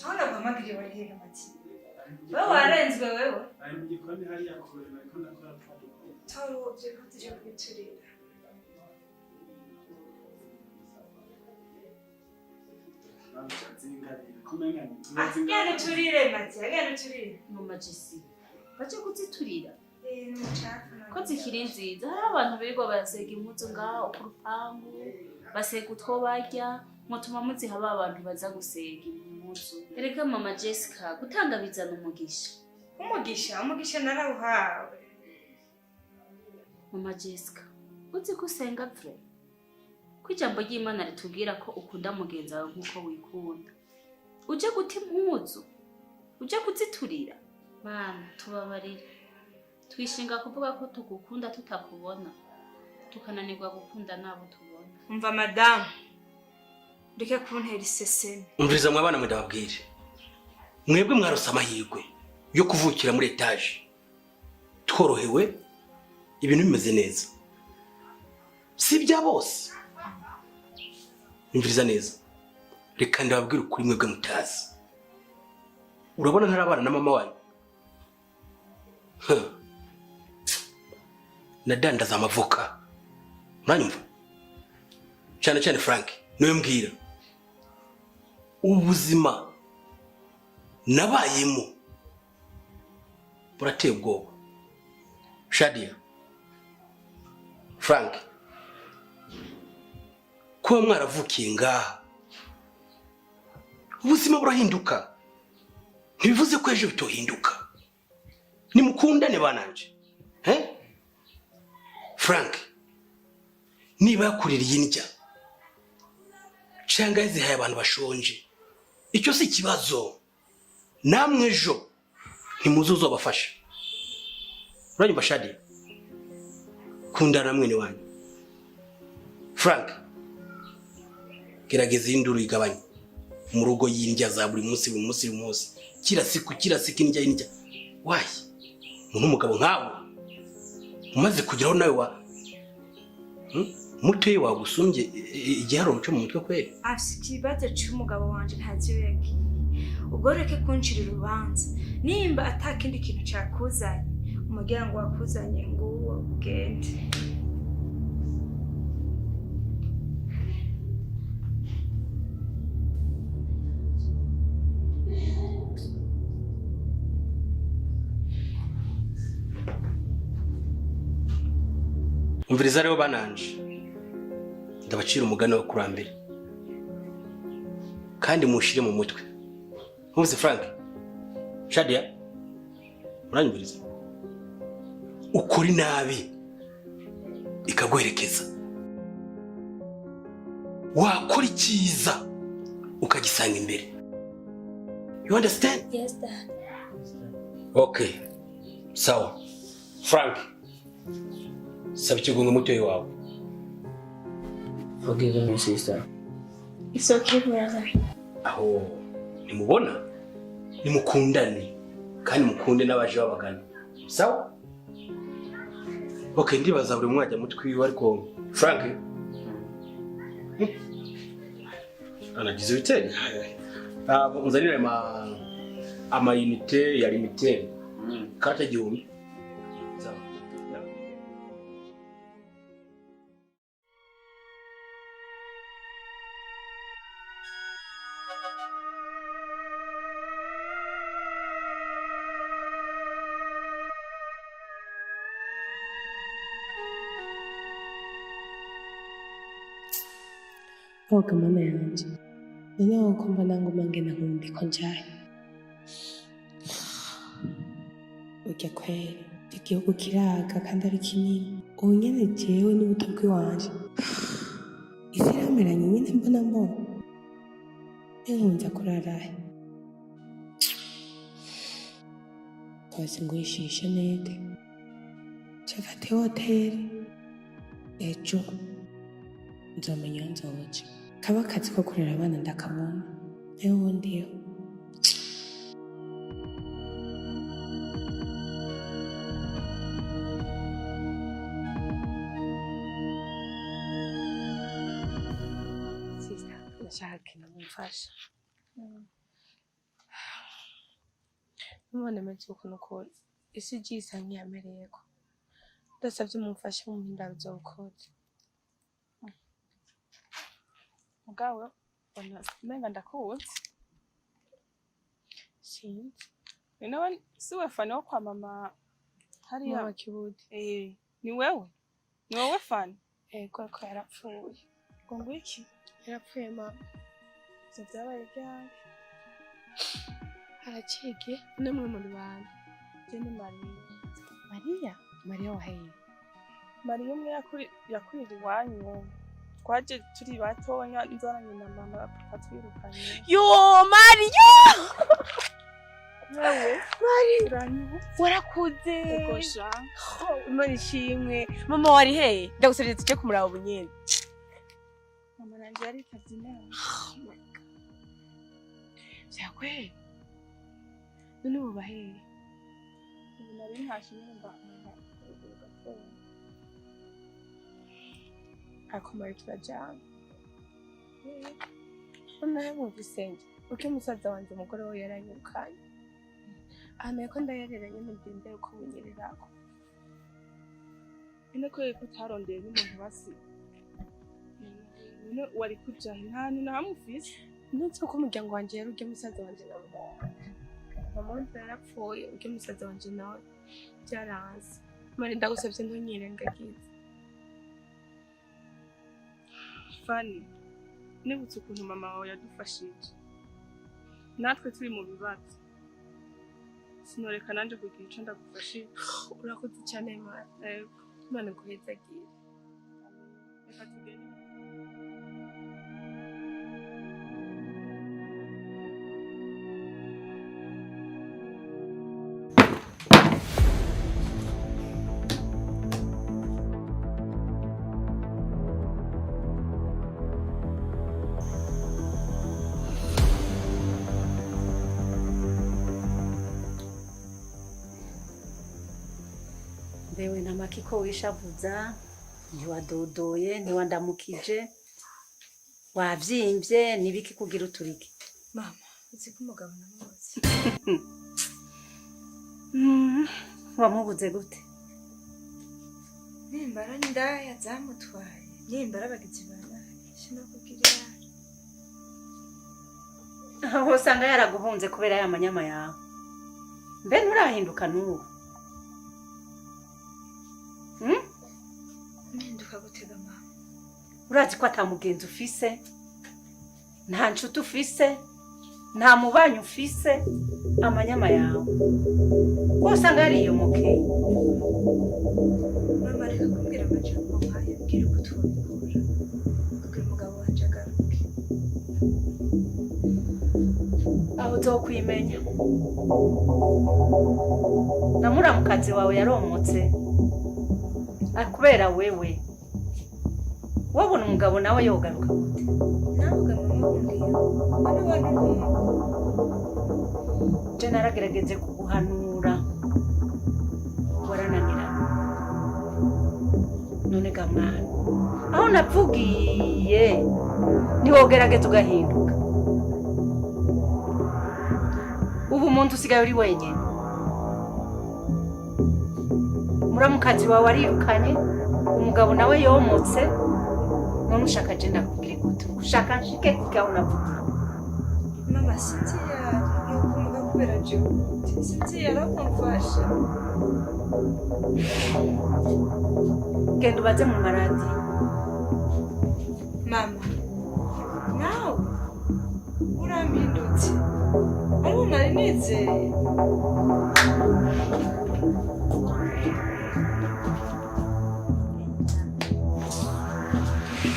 Hano guhamagara wari hega Mattia. Wewe warenzwe wewe. Ari mu gikoni hariya kure nariko ndakora Tawuje kutuje kubiturira. Agenda turire mati, agenda turire. Mama Jesse. Baje kuziturira. N'umucafu. Ko zikiri nziza. Hari abantu birirwa basega impuzu ngaho ku rupangu, basega utwo barya, mutuma muziha abantu baza gusega impuzu. Ereka Mama Jessica, gutanga bizana umugisha. Umugisha narawuhawe. Mama Jessica, uzi gusenga vre? Kwijambo ry'Imana ritubwira ko ukunda mugenzi wawe nkuko wikunda. Uje guta impuzu, uje kuziturira. Mana, tubabarire. Twishinga kuvuga ko tugukunda tutakubona. Tukananirwa gukunda nabo tubona. Umva madame. Ndeke kuntera iseseme. Umviriza mwabana mwendababwire. Mwebwe mwarose amahirwe yo kuvukira muri etage. Tworohewe ibintu bimeze neza. Si bya bose. Umviriza neza. Reka ndababwire ukuri mwebwe mutazi. Urabona ntarabana na mama wanyu. Nadandaza amavoka. Muranyumva? Cyane Frank, niwe mbwira. Ubuzima nabayemo burateye ubwoba. Shadia, Frank, kuba mwaravukiye ngaha, ubuzima burahinduka. Ntibivuze ko ejo bitohinduka. Nimukundane bananje. Frank, niba yakuririye indya cyangwa yazihaye abantu bashonje, icyo si ikibazo. Namwe ejo ntimuzuzo bafasha. Uranyumva Shadia? Kundana mwene wanyu. Frank, gerageza induru igabanye mu rugo y'indya za buri munsi. Kira siku indya. Why? Umuntu umugabo nkawe umaze kugeraho nawe wa mutoye wagusumbye igiharo cyo mu mutwe kweri. Ikibazo cy'umugabo wanje ntazibeki. Ubwo reke kunshira urubanza. Nimba atakindi kintu cyakuzanye, umuryango wakuzanye nguwo ugende. Umviriza rero bananje. Ndabacira umugani wo kurambere. Kandi mushire mu mutwe. Nkuze Frank. Shadia. Uranyumviriza? Ukuri nabi ikagwerekeza. Wakora icyiza ukagisanga imbere. You understand? Yes, Dad. Okay. Sawa. Frank. Sabe ikigongo mutoyi wawe. Forgive me, sister. It's okay, brother. Aho nimubona nimukundane kandi mukunde n'abaje babagana. Sawa? Okay, ndibaza buri mwajya mutwiwe ariko Frank anagize biteri. Unzanira ama unité ya limité. Kata gihumbi. Sawa. Oga mana yanje. Noneho ko mbona ngo mangena nkundi ko njaye. Ujya kweri. Igihugu kiraga kandi ari kinini. Ubu nyene jewe n'ubuto bw'iwanje. Isi irameranye nyine mbona. Nkunza kurarahe. Twasi ngwishishe nede. Chafate hoteli. Ejo nzomenya nzoje. Kaba akazi ko kurera abana ndakabona. Eho ndiyo. Sister, ndashaka ikintu mumfasha. None meze ukuntu ko isi jisa nkiyamereyeko. ndasabye mumfashe mu mpinda bizokoze mugawe umenga ndakuzi sinzi ni nawe si we fani wo kwa mama hariya mama Kibudi ni wewe fani ko yarapfuye ngo ngwiki yarapfuye mama ivyo vyabaye ryari haracike namwe muri bana je ni Mariya Mariya waheye Mariya umwe yakurira iwanyu twaje turi batonya nzananye na mama papa twirukanye yo Mariya wewe Mariya warakuze gosha Imana ishimwe mama wari he ndagusabye tuje kumuraba ubunyene mama nanje yari Imana vyakwe none uba he ubu nari ntashimye mba akomeye turajyana noneho mwumvisenge uko umusaza wanjye umugore we yaranyirukanye ahameye ko ndayareranye n'indinde uko bunyererako ine ko utarondeye n'umuntu basi none wari kuja nta ni namwe ufise ntuzi ko umuryango wanjye yari urya musaza wanjye na mama wanjye yarapfuye urya musaza wanjye nawe byaranze mari ndagusabye ntunyirengagize fani nibutse ukuntu mama wawe yadufashije natwe turi mu bibazo sinoreka nanje kugira ico ndagufashije urakoze cyane Imana iguhezagire reka tugende Dewe na makiko wishavuza ntiwadodoye ntiwandamukije wavyimbye nibiki kugira uturike mama uzi ko umugabo namuzi wamubuze gute nimbara ndaya zamutwaye nimbara abagizi banaye sinakubwirira aho usanga yaraguhunze kubera ya manyama yawe mbe nturahinduka n'ubu mpinduka gutega mama urazi ko atamugenzi ufise nta nshuti ufise nta mubanyi ufise amanyama yawe ko usanga yariyomokeye mama reka kumbwira amajambo nk'aya mbwira uko twabikura kuko umugabo wanje agaruke aho uzokwimenya na muramukazi wawe yaromotse kubera wewe wabona umugabo nawe yogaruka gute navuga mama wumbwiye ari wantu je naragerageze kuguhanura warananirana none ga mwana aho navugiye ntiwogerageza ugahinduka ubu umuntu usigaye uri wenyine muramukazi wawe arirukanye umugabo nawe yomotse none ushaka je ndakubwira gute ushaka nshike kugira unavuga mama sinziya nuko umugabo kubera jewe sinziya arakumfasha genda ubaze mu maradiyo mama nawe urampindutse ariko nari nizeye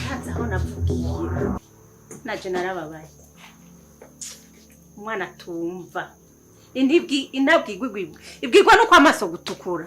ntazi aho navugiye naje narababaye umwana atumva intabwigwa ibwirwa nuko amaso gutukura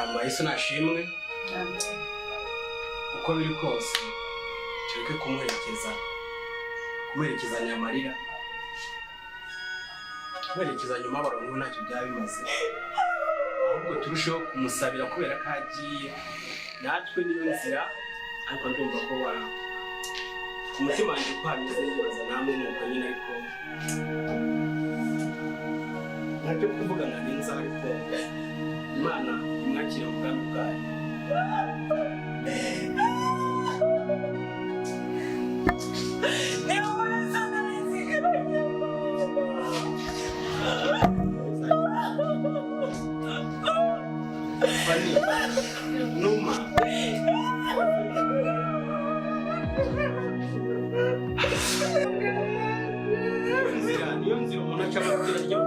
hama Yesu nashimwe uko biri kose tureke kumuherekezanya amarira kumuherekezanya umubabaro ngo ntacyo byaba bimaze ahubwo turusheho kumusabira kubera ko agiye natwe niyo nzira ariko ndumva ko ku mutima wanjye ko hameze nibaza namwe nuko nyine ariko ntacyo kuvugana n'inza ariko Imana imwakire mu bwami bwayo Numa niyo nzira umuntu acamo kugira ryo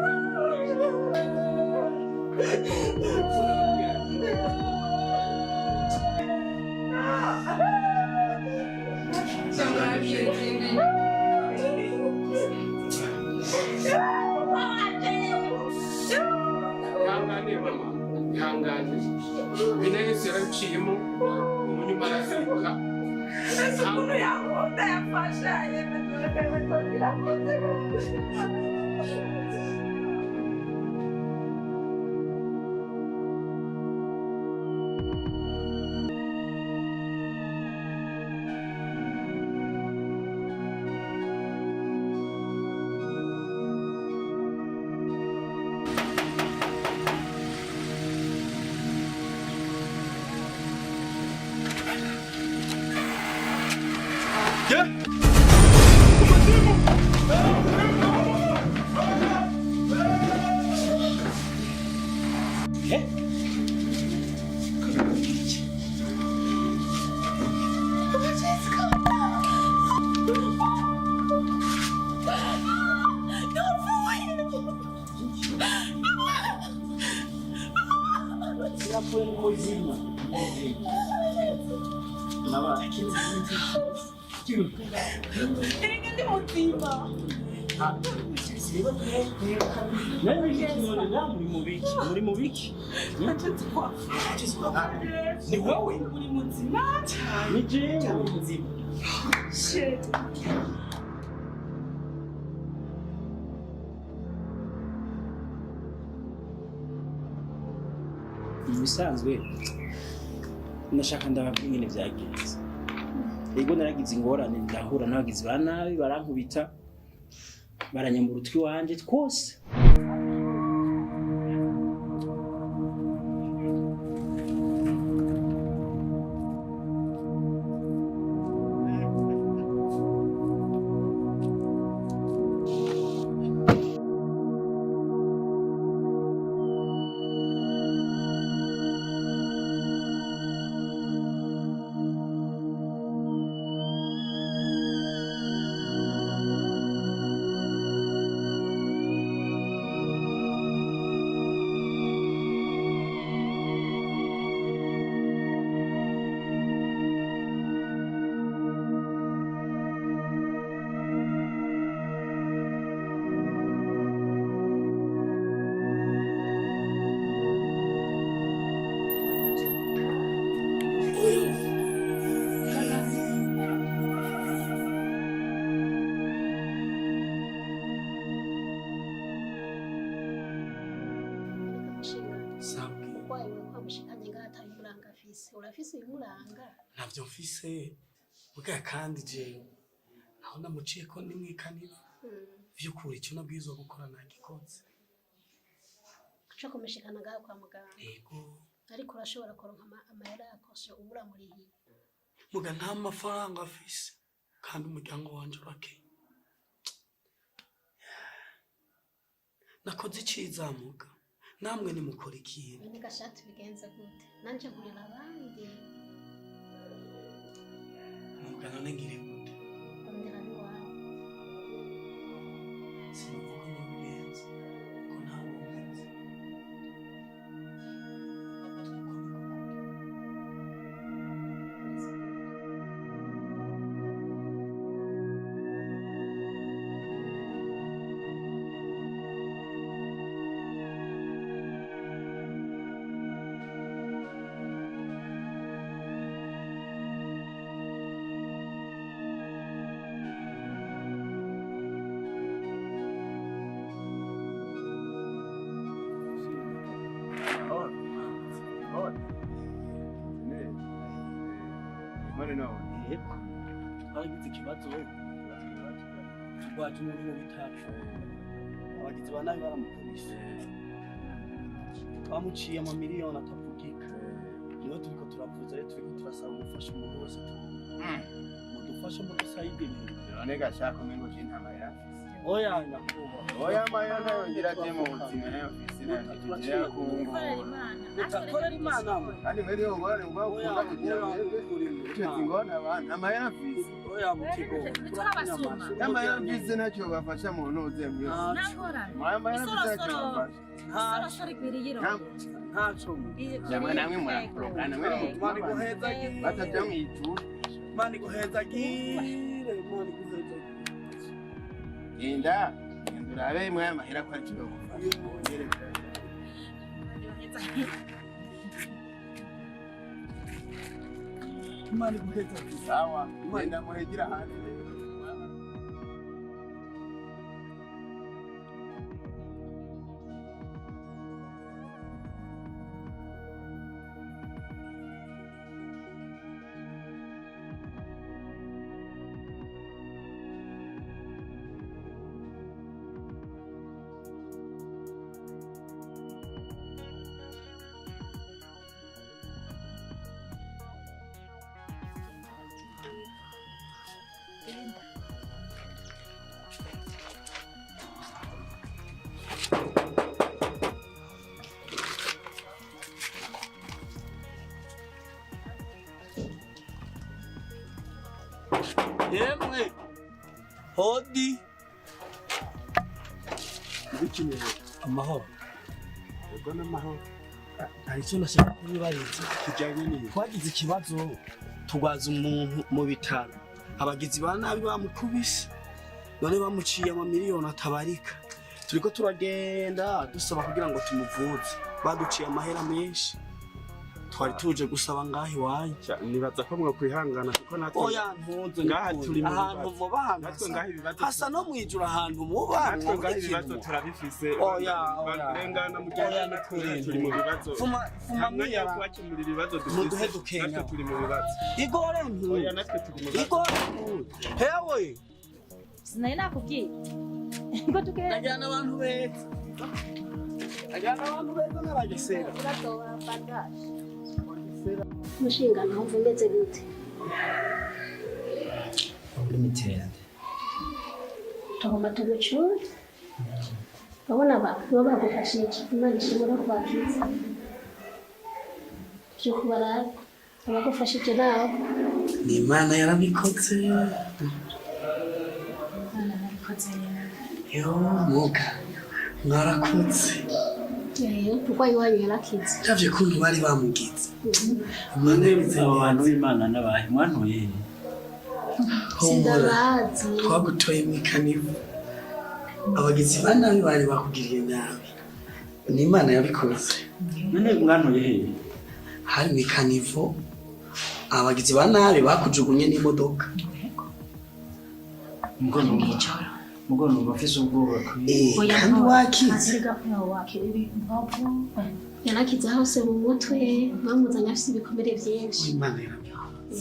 ihangane bine Yesu yarabiciyemo umunyuma arasimbuka umuntu yankunda yafasha yemewe kugira ngo muri mubiki ni wowe uri muzima ni jewe muzima ibisanzwe ndashaka ndababwira ingene vyagenze ego naragize ingorane ndahura n'abagizi ba nabi barankubita baranyambura utwi wanje twose urafise ibimuranga ntavyo mfise bwa kandi je aho namuciye ko nimwikanira vy'ukuri icyo nabwirizwa gukora nagikoze kuca kumishikana ngaho kwa muganga yego ariko urashobora kuronka amahera yakoshe ubura muri hiye muga nta mafaranga afise kandi umuryango wanje urakeye nakoze icizamuka namwe nimukora ikintu ni gashati bigenze gute nanje nkurira abandi muga none ngire gute ongera ni wawe sinuvuga ngo bigenze ko nta mugenzi telefone none. Yego. Twaragize ikibazo. Tugwaje umuntu mu bitaro. Abagizi ba nabi baramukubise. Bamuciye amamiliyoni atavugika. Niyo turiko turavuza rero turiko turasaba ubufasha umuntu wese mudufashe mudusayidire. None gashaka umengo cy'intamara. Oya nyakubahwa. Oya maya ntayongera je mu buzima nayo fisina ntigira kungo. Utakorera Imana. Kandi mwere ngorane ngo ukunda kugira ngo ngona abantu amaya fisi. Oya mukigo. Amaya fisi nacyo bafasha mu ntuze myo. Amaya fisi nacyo bafasha. Ntaco. Namwe namwe muri program namwe mu twari guheza bataja mu itu. Mani guheza gire, mani guheza. Inda, ndurabe mwe amahera kwa cyo gufasha. Mani guheza sawa. Mwenda muhegira hanze. Yemwe. Hodi. Bikineye amahoro. Yego n'amahoro. Hari icyo nashaka kubibariza kijyanye n'ibi. Twagize ikibazo tugwaza umuntu mu bitaro. Abagizi ba nabi bamukubise. None bamuciye amamiliyoni atabarika. Turiko turagenda dusaba kugira ngo tumuvuze. Baduciye amahera menshi. Twari tuje gusaba ngaho iwanyu. Nibaza ko mwe kwihangana kuko natwe oya ntunze ngaha turi mu ahantu mu bana natwe ngaho ibibazo hasa no mwijura ahantu mu bana natwe ngaho ibibazo turabifise oya rengana mu gihe turi mu bibazo fuma hamwe yo kwakemura ibibazo dufise natwe turi mu bibazo igore ntu oya natwe turi mu bibazo igore hewe sinari nakubwiye ngo tugende najyana abantu beza najyana abantu beza n'abagesera Mushinga ntumva umeze gute? Limited. Tugomba tugucure. Urabona abantu baba bagufashije Imana ishobora kubakiza. Cyo kubara abagufashije nawe. Ni Imana yarabikoze. Yo muka mwarakoze. Urwaye iwanyu yarakize. Tavye kuntu bari bamugize. Imana yabize abantu b'Imana n'abahe mwantuye. Sindabazi. Twagutoye mikanivu. Abagizi ba nabi bari bakugiriye nabi. Ni Imana yabikoze. None mwantuye he? Hari mikanivu. Abagizi ba nabi bakujugunye n'imodoka. Mugono bafise ubwoba kandi wakize yarakize hose mu mutwe bamuzanye afise ibikomere byinshi Imana yarabikoze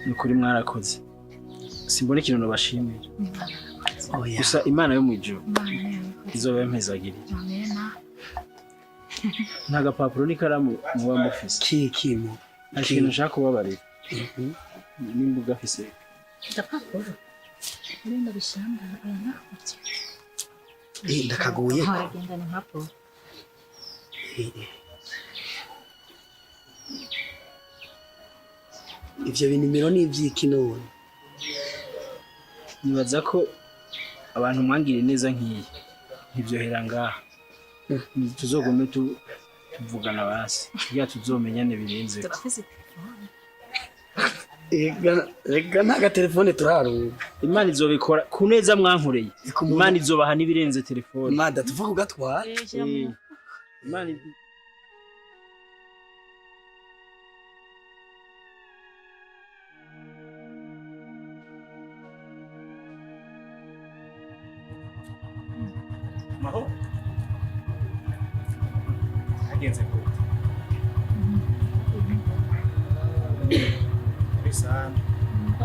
nukuri mwarakoze simbona ikintu nabashimira gusa Imana yo mwijuru izoba yempezagirira nta gapapuro n'ikaramu muba mufise kimo nta kintu nshaka kubabarira nimba ugafise agapapuro urenda bishamba oya nakutse ndakaguye haragendana impapuro ivyo binimero ni ivyiki none nibaza ko abantu mwangire neza nk'iyi ntibyohera ngaha tuzogume tuvugana basi kugira tuzomenyane birenze Ega ntaga telefone turaruka. Imana izobikora kuneza mwankoreye. Imana izobaha nibirenze telefone. Imana tuva kugatwara. Imana Maho. Agenze ko. Bisa.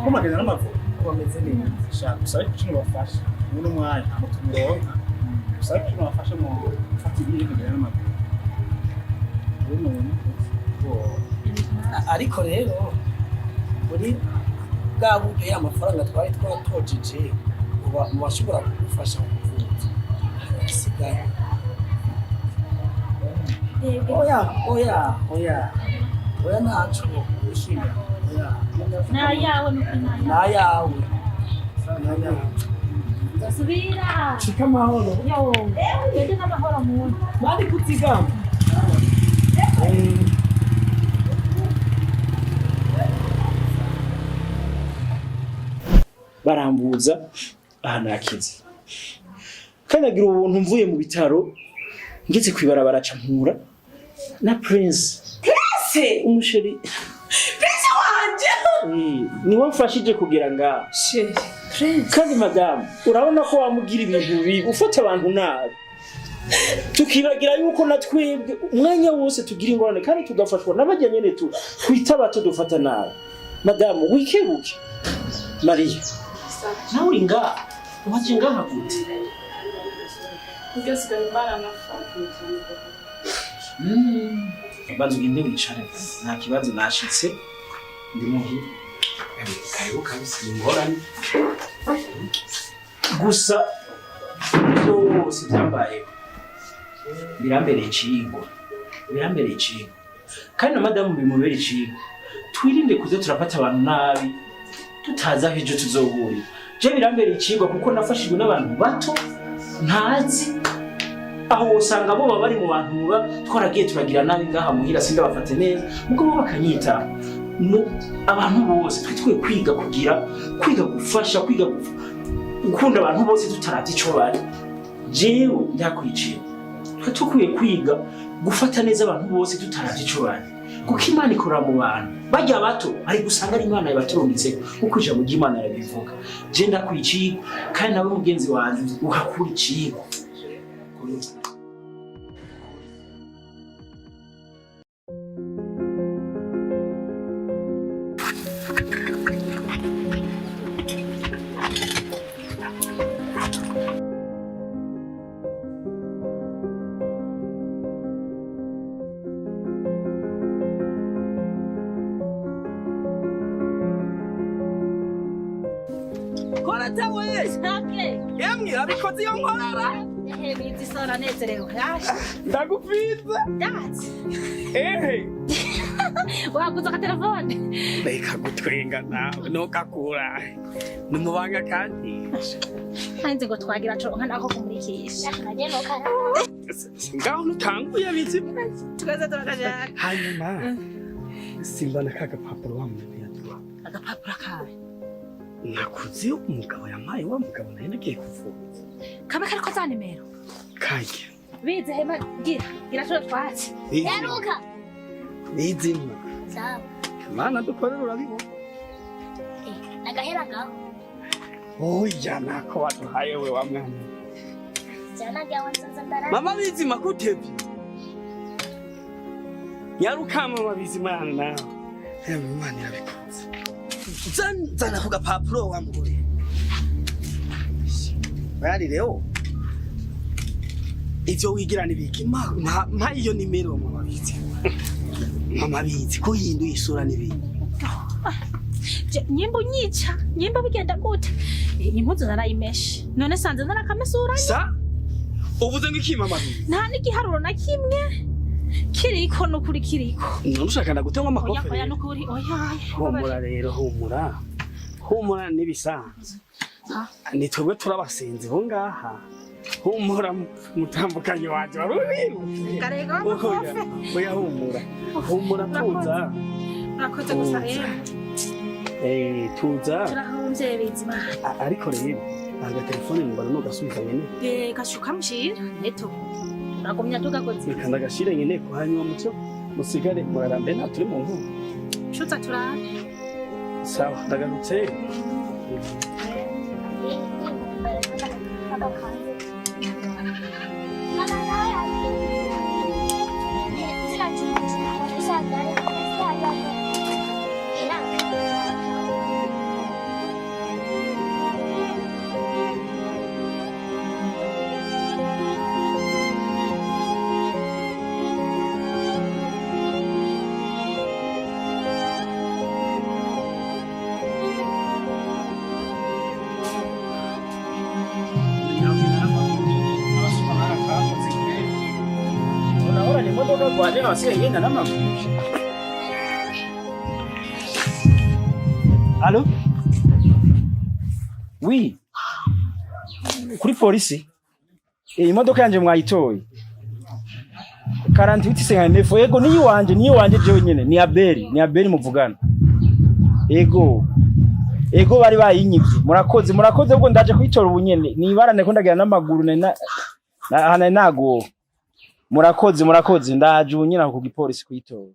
Kuma genda n'amavuko. Bameze neza. Shaka usaba ikintu bafasha. Uno mwanya amutumuronka. Usaba ikintu bafasha mu gufata ibintu kugenda n'amavuko. Ariko rero muri bwa buryo y'amafaranga twari twatojeje mubashobora kugufasha mu kuvuza isigaye. Oya ntaco ushima. Nayawe Nayawe. Zasubira. Shika mahoro. Yo. Gende n'amahoro muntu. Bari kuzigama. barambuza aha nakize kandi agira ubuntu mvuye mu bitaro ngeze kwibarabara ca mpura na Prince umusheri Prince wanje ni wamfashije kugira nga Prince kandi madame urabona ko wamugira ibintu bibi ufata abantu nabi tukibagira yuko natwebwe umwanya wose tugira ingorane kandi tugafashwa n'abajya nyene twitaba tudufata nabi madame wikebuke Maria nawe uri ngaha waje ngaha gute Ugeze gambara nafa banzu gende wicare nta kibazo nashitse ndi muhi karibu kabisa ingorane gusa byose byambaye birambereye icigo kandi na madamu bimubera icigo twirinde kuza turafata abantu nabi tutaza aho ejo tuzohurira je birambereye icigo kuko nafashijwe n'abantu bato ntazi aho usanga bo bari mu bantu muba twaragiye turagira nabi ngaha muhira sinda bafate neza muko bo bakanyita no abantu bose twitwe kwiga gufasha ukunda abantu bose tutarati ico bari jewe ndakwiciye tukwiye kwiga gufata neza abantu bose tutarati ico bari kuko Imana ikora mu bantu bajya bato ari gusanga ari Imana yabaturungitse kuko ijambo ry'Imana yarabivuga je ndakwiciye kandi nawe mugenzi wanjye uhakura icigo Yemwe abikoze iyo nkorara bizi sora nezerewe yasha ndagufite waguze ka telefone reka gutwenga nawe nokakura numubanga kandi hanze ngo twagira conka nako kumurikisha naje nokara ngaho nutanguye bizi tugaza turakaja hanyuma simba nakaga papuro wamubwiye agapapuro kawe nakuze umugabo yamaye wa mugabo naye nagiye kuvuza kaba kariko za nimero kajya bize hema gira cyo twatsi yaruka bizimwa sawa mana dukorera urabibona nagahera gaho oya nako waduhaye we wa mwana jana gawa nsanza ndara mama bizima kutevye yaruka mama bizima nawe Imana irabikoze zana kuga papuro wa mugore bari leo ivyo wigira nibiki mpa iyo nimero mama bizi mama bizi ko yinduye isura nibiki nyimbo nyica nyimbo bigenda gute impuzu narayimeshe none sanze narakamesura sa ubuze ngiki mama bizi nta n'igiharuro na kimwe kiriko no kuri kiriko none ushaka ndagutemwa amakofe oya nukuri oya humura rero humura nibisanzwe ni twebwe turabasenzi bo ngaha humura mutambukanye waje waruriruke karega amakofe oya humura tuza nakoze gusa tuza turahomvye bizima ariko rero ntabwo telefone ngora no gasubiza nyene gashuka mushira neto nagumya tugakoze reka ndagashire nyene ko hanyuma muco musigare murarambe nta turi mu nkuru shuza turabe sawa ndagarutse Allô? Oui. Kuri polisi? Imodoka yanje mwayitoye. 4859 yego niyo wanje jewe nyene ni Abeli muvugana. Ego bari bayinyivye. Murakoze ubwo ndaje kwitora ubunyene. Nibarane ko ndagira n'amaguru hana nago. Murakoze ndaje ubunyene ku gipolisi kwitora.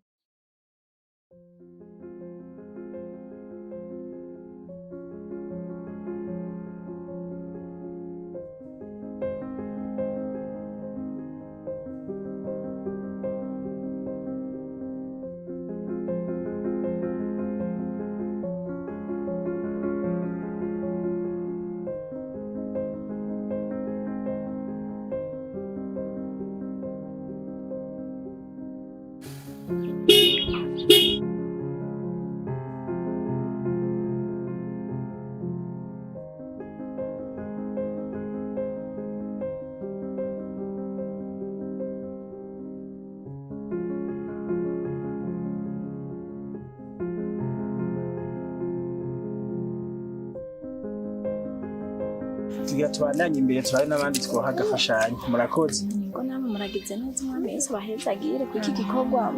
Tugira tubandanye imbere turabe n'abandi twoha agafashanyo murakoze ngo namwe muragize neza umwami Yesu bahezagire ku iki gikorwa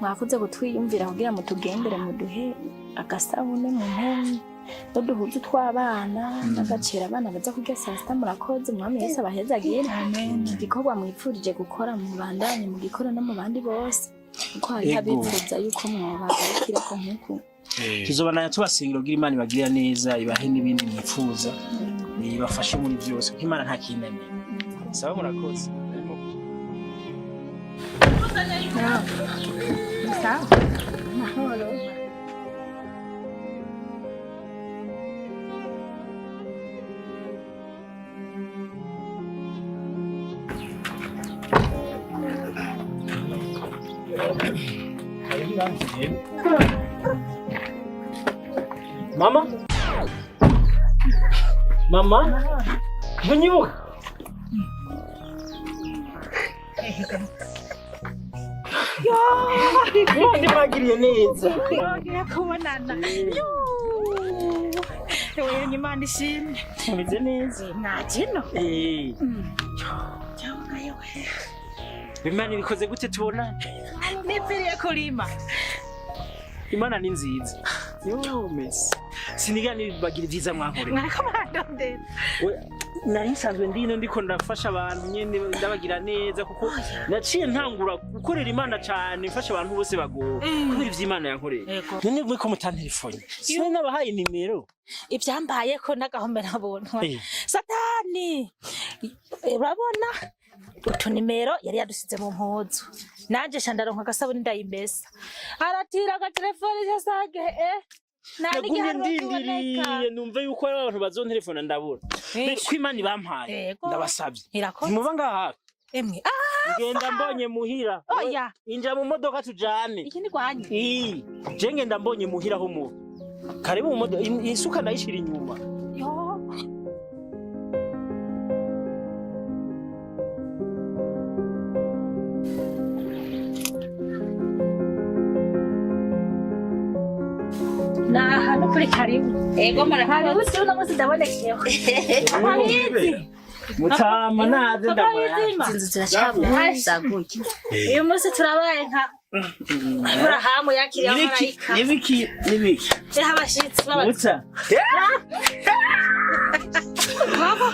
mwakoze gutwiyumvira kugira ngo tugendere muduhe agasabune mu mpemu n'uduhuzu tw'abana n'agaciro abana baza kurya saa sita murakoze umwami Yesu bahezagire igikorwa mwipfurije gukora mu bandanye mu gikora no mu bandi bose kuko hari abifuza yuko mwobagarukira ko nk'uku tuzobana tubasingira kugira Imana ibagirira neza ibahe n'ibindi mwifuza ibafashe muri byose kuko Imana nta kinene sawa murakoze sawa mahoro Mama? Bunyibuka? Mwandi mwagiriye neza. Yongeye kubonana. Ewe Imana ishimwe. Tumeze neza. Nakino. Cyangwa yewe. Imana ibikoze gute tubona? Nipfiriye kurima. Imana ni nziza. Yo Messi. Sinigani bagira byiza mwankore. Mwarakomandondera. Nari nsanzwe ndiko ndafasha abantu nyene ndabagira neza kuko naciye ntangura gukorera Imana cyane mfasha abantu bose bagowe kubera ivy'Imana yankoreye. None mwe ko mutantelefone. Sine nabahaye nimero. Ivyambaye ko nagahomera buntu. Satani. Urabona? Utu nimero yari yadusize mu mpuzu. Nanje shandaronka agasabuni ndayimbesa. Aratira aga telefone cyasage Nagumye ndindiriye numva yuko abantu bazontelefona ndabura. Ko Imana ibampaye ndabasabye. Muba ngaha. Emwe. Ngenda mbonye muhira. Oya. Inja mu modoka tujane. Iki ni kwanye. Je ngenda mbonye muhira ho mu. Karibu mu modoka isuka ndayishira inyuma. Yo. Hano kuri karibu. Ego mara karibu sio na msi ndabonekeo. Ahizi. Mutama naze ndamara. Inzu ziracabuza gutya. Uyu munsi turabaye nka Abrahamu yakiriye amarayika. Nibiki. Eha abashitsi baba. Muta. Baba.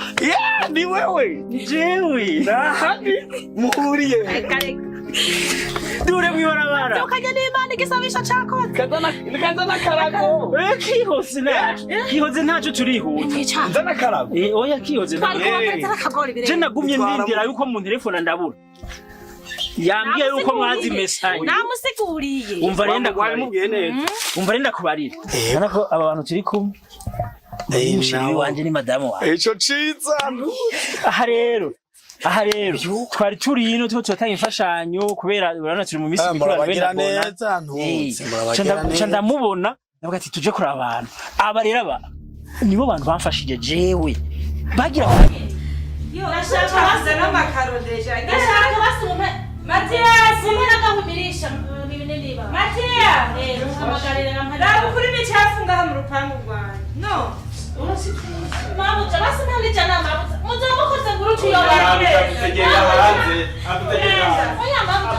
Ni wewe. Jewe. Happy muhuriye. Dure mwibarabara. Tukajya n'Imana igisabisha cyakoze. Kazana karago. Kihoze nacu. Kihoze nacu turihuta. Nzana karago. Oya kihoze nacu. Je nagumye ndindira yuko mu telefone ndabura. Yambwiye yuko mwazi message. Namusiguriye. Umva renda kwabimubwiye neza. Umva renda kubarira. Nako aba bantu turi kumwe. Umushiri wanje ni madamu wawe. Ico ciza. Aha rero twari turi hino tutotanga imfashanyo kubera urabona turi mu misi mikuru bagira neza ntutse ndamubona navuga ati tuje kuri abantu aba rero aba nibo bantu bamfashije jewe bagira yo nashaka basa n'amakaro deja nashaka basa Matias umena kahumirisha ibinini ba Matias amagarira nka kuri micafu ngaha mu rupangu rwanyu no Mama, basi nani jana mama. Muzaba koze ngurutu yo bari. Abutegera hanze. Oya mama.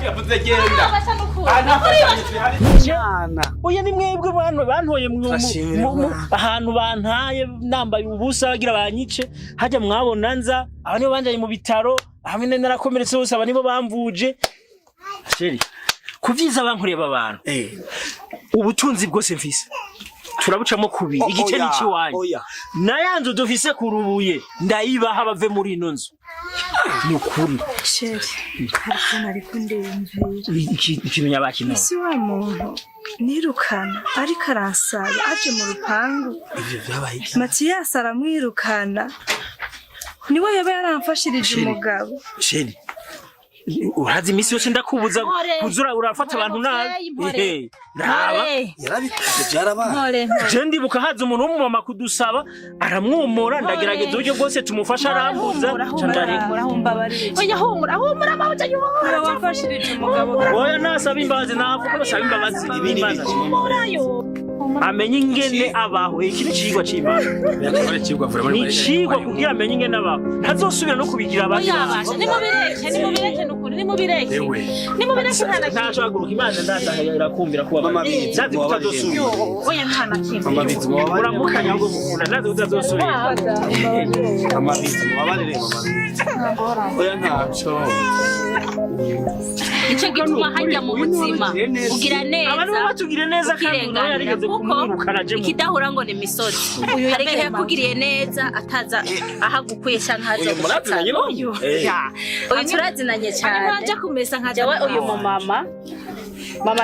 Abutegera. Oya ni mwebwe bantoye ahantu bantaye nambaye ubusa bagira banyice haje mwabona nza abane banjaye mu bitaro hamwe narakomeretse bose abanibo bamvuje. Sheri. Kuvyiza bankoreye abantu. Ubutunzi bwose mfise. Turabucamo kubiri igice n'iki wanyu nayanzu dufise kurubuye ndayibaha bave muri ino nzu nukuri sheri ariko nariko ndemvira ikimenya bakino isi wa muntu nirukana ariko aransaba aje mu rupangu Matias aramwirukana niwe yaba yaramfashirije umugabo sheri urazi imisi yose ndakubuza kuzura urafata abantu nabi raba yarabikoze byarabaye je ndibuka haza umuntu w'umumama kudusaba aramwomora ndagerageza uburyo bwose tumufasha arambuza oya humura mawuja yuhora wafashirije umugabo oya nasaba imbabazi navuga basaba imbabazi ibimana amenye ingene abaho iki ni cigwa c'Imana ni cigwa kugira amenye ingene abaho ntazosubira no kubigira abandi nimubireke nukuri nimubireke ntaco haguruka Imana ndazaga irakumbira kuba nazi kutazosubira oya ntana kimwe mama bizi uramukanya ngo mukunda nazi kutazosubira mama bizi mubabarire mama oya ntaco icyo gituma hajya mu buzima ugira neza abantu batugire neza kandi nawe yarigeze kumwirukana je ikidahura ngo ni misozi hari igihe yakugiriye neza ataza ahagukuye cyangwa haza murazinanye uyu turazinanye cyane waje kumesa nka jawe uyu mama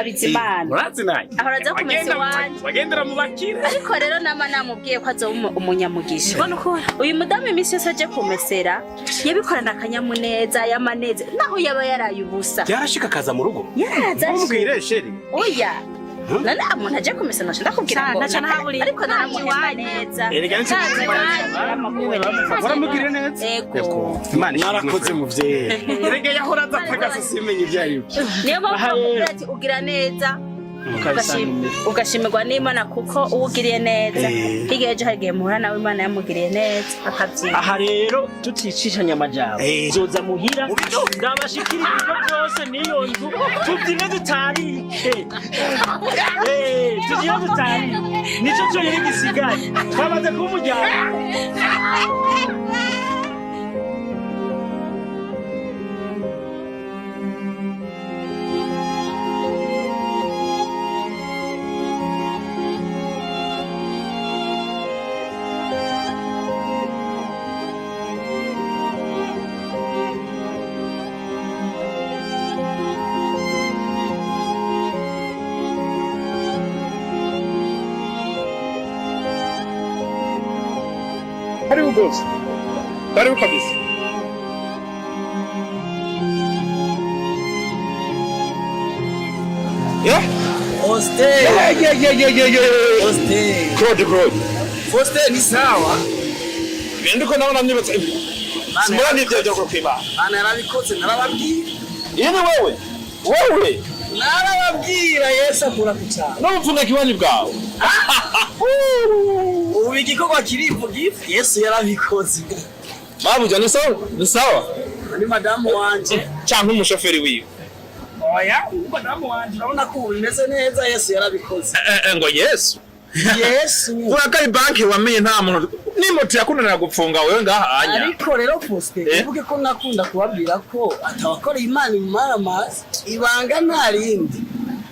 Bizimana murazinanye ahora aza kumesa wanje bagendera mu bakire ariko rero nama namubwiye ko azoba umunyamugisha uyu mudamu imisi yose aje kumesera yabikorana akanyamuneza yamaneze naho yaba yaraye ubusa yarashika kaza mu rugo umubwire sheri oya nana umuntu aje kumesa nasho ndakubwira ngo naca ntaburi ariko naramuhemba neza baramubwire neza yego Imana yarakoze muvyeyi erega yahora azapagasa simenye ibyayo niyo mpamvu ati ugira neza ugashimirwa n'Imana kuko uwugiriye neza higeje hagiye muhura nawe Imana yamugiriye neza akabyina aha rero tuticishanya amajambo zoza muhira ndabashikira ibyo byose niyo nzu tubyine dutarike tugiye dutarike nico cyo yiri gisigaye twabaze kumujyana Karibu boss. Karibu kabisa. Yeah? Hostel. Yeah. Hostel. Good. Hostel ni sawa. Ndiko naona mnyibatsa hivi. Simona ni byo byo kwiba. Bana yarabikoze narababwira. Yene wewe. Narababwira Yesu akura kucyana. No mfunga kiwani bwawe. Ubu igikorwa kirivuga Yesu yarabikoze. Mabuja ni sawa? Ni sawa? Ni madamu wanje. Cyangwa umushoferi wiwe. Oya, madamu wanje urabona ko bimeze neza Yesu yarabikoze. Ngo Yesu. Yesu. Urakari banki wamenye nta muntu ni moto yakunanira gupfunga wewe ngaha anya. Ariko rero Faustin, uvuge ko nakunda kubabwira ko atawakora Imana imaramazi ibanga nta rindi.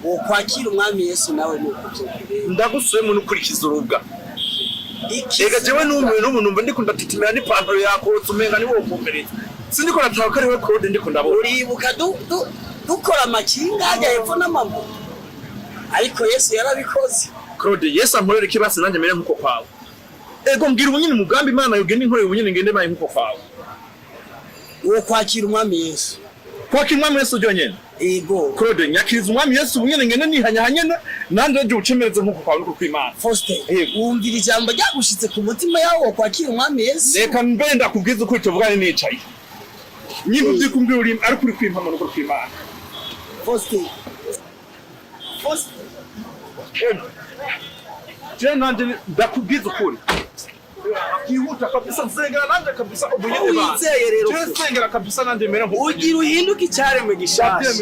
Ukwakira umwami Yesu nawe nuko. Ndagusuye mu nukurikiza urubwa. Ega jewe n'umuntu mba ndiko ndatitimira ni pantaro yakotse umenga ni wo kumbereza. Sindiko nataka ari we Claude ndiko ndabona. Uribuka dukora amakinga ajya hepfo n'amaguru. Ariko Yesu yarabikoze. Claude Yesu ankorera ikibasi nanjye mere nkuko kwawe. Ego mbwira ubunyine mugambi Imana yogene inkorera ubunyine ngende baye nkuko kwawe. Uwo kwakira umwami Yesu. Kwakira umwami Yesu byonyene. Ego Claude nyakiriza umwami Yesu ubunyine ngende nihanyahanyana nanje ryo ucemereze nkuko kwawe nuko kw'Imana. Faustin, wumvira ijambo ryagushitse ku mutima yawo kwakira umwami Yesu. Reka mbenda kubwiza uko tuvugane nicaye. Nyine ubyikumbira uri ari kuri kw'impamo nuko kw'Imana. Faustin. Jana ndakubwiza ukuri. Akihuta kabisa nsengera nanje kabisa ubunyene ba. Wizeye rero. Nsengera kabisa nanje mere nkuko. Ugira uhinduka icyaremwe gishasha.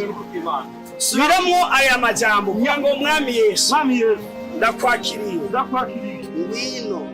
Subiramo aya majambo kugira ngo umwami Yesu. Mwami Yesu ndakwakiriye. Ndakwakiriye. Ngwino.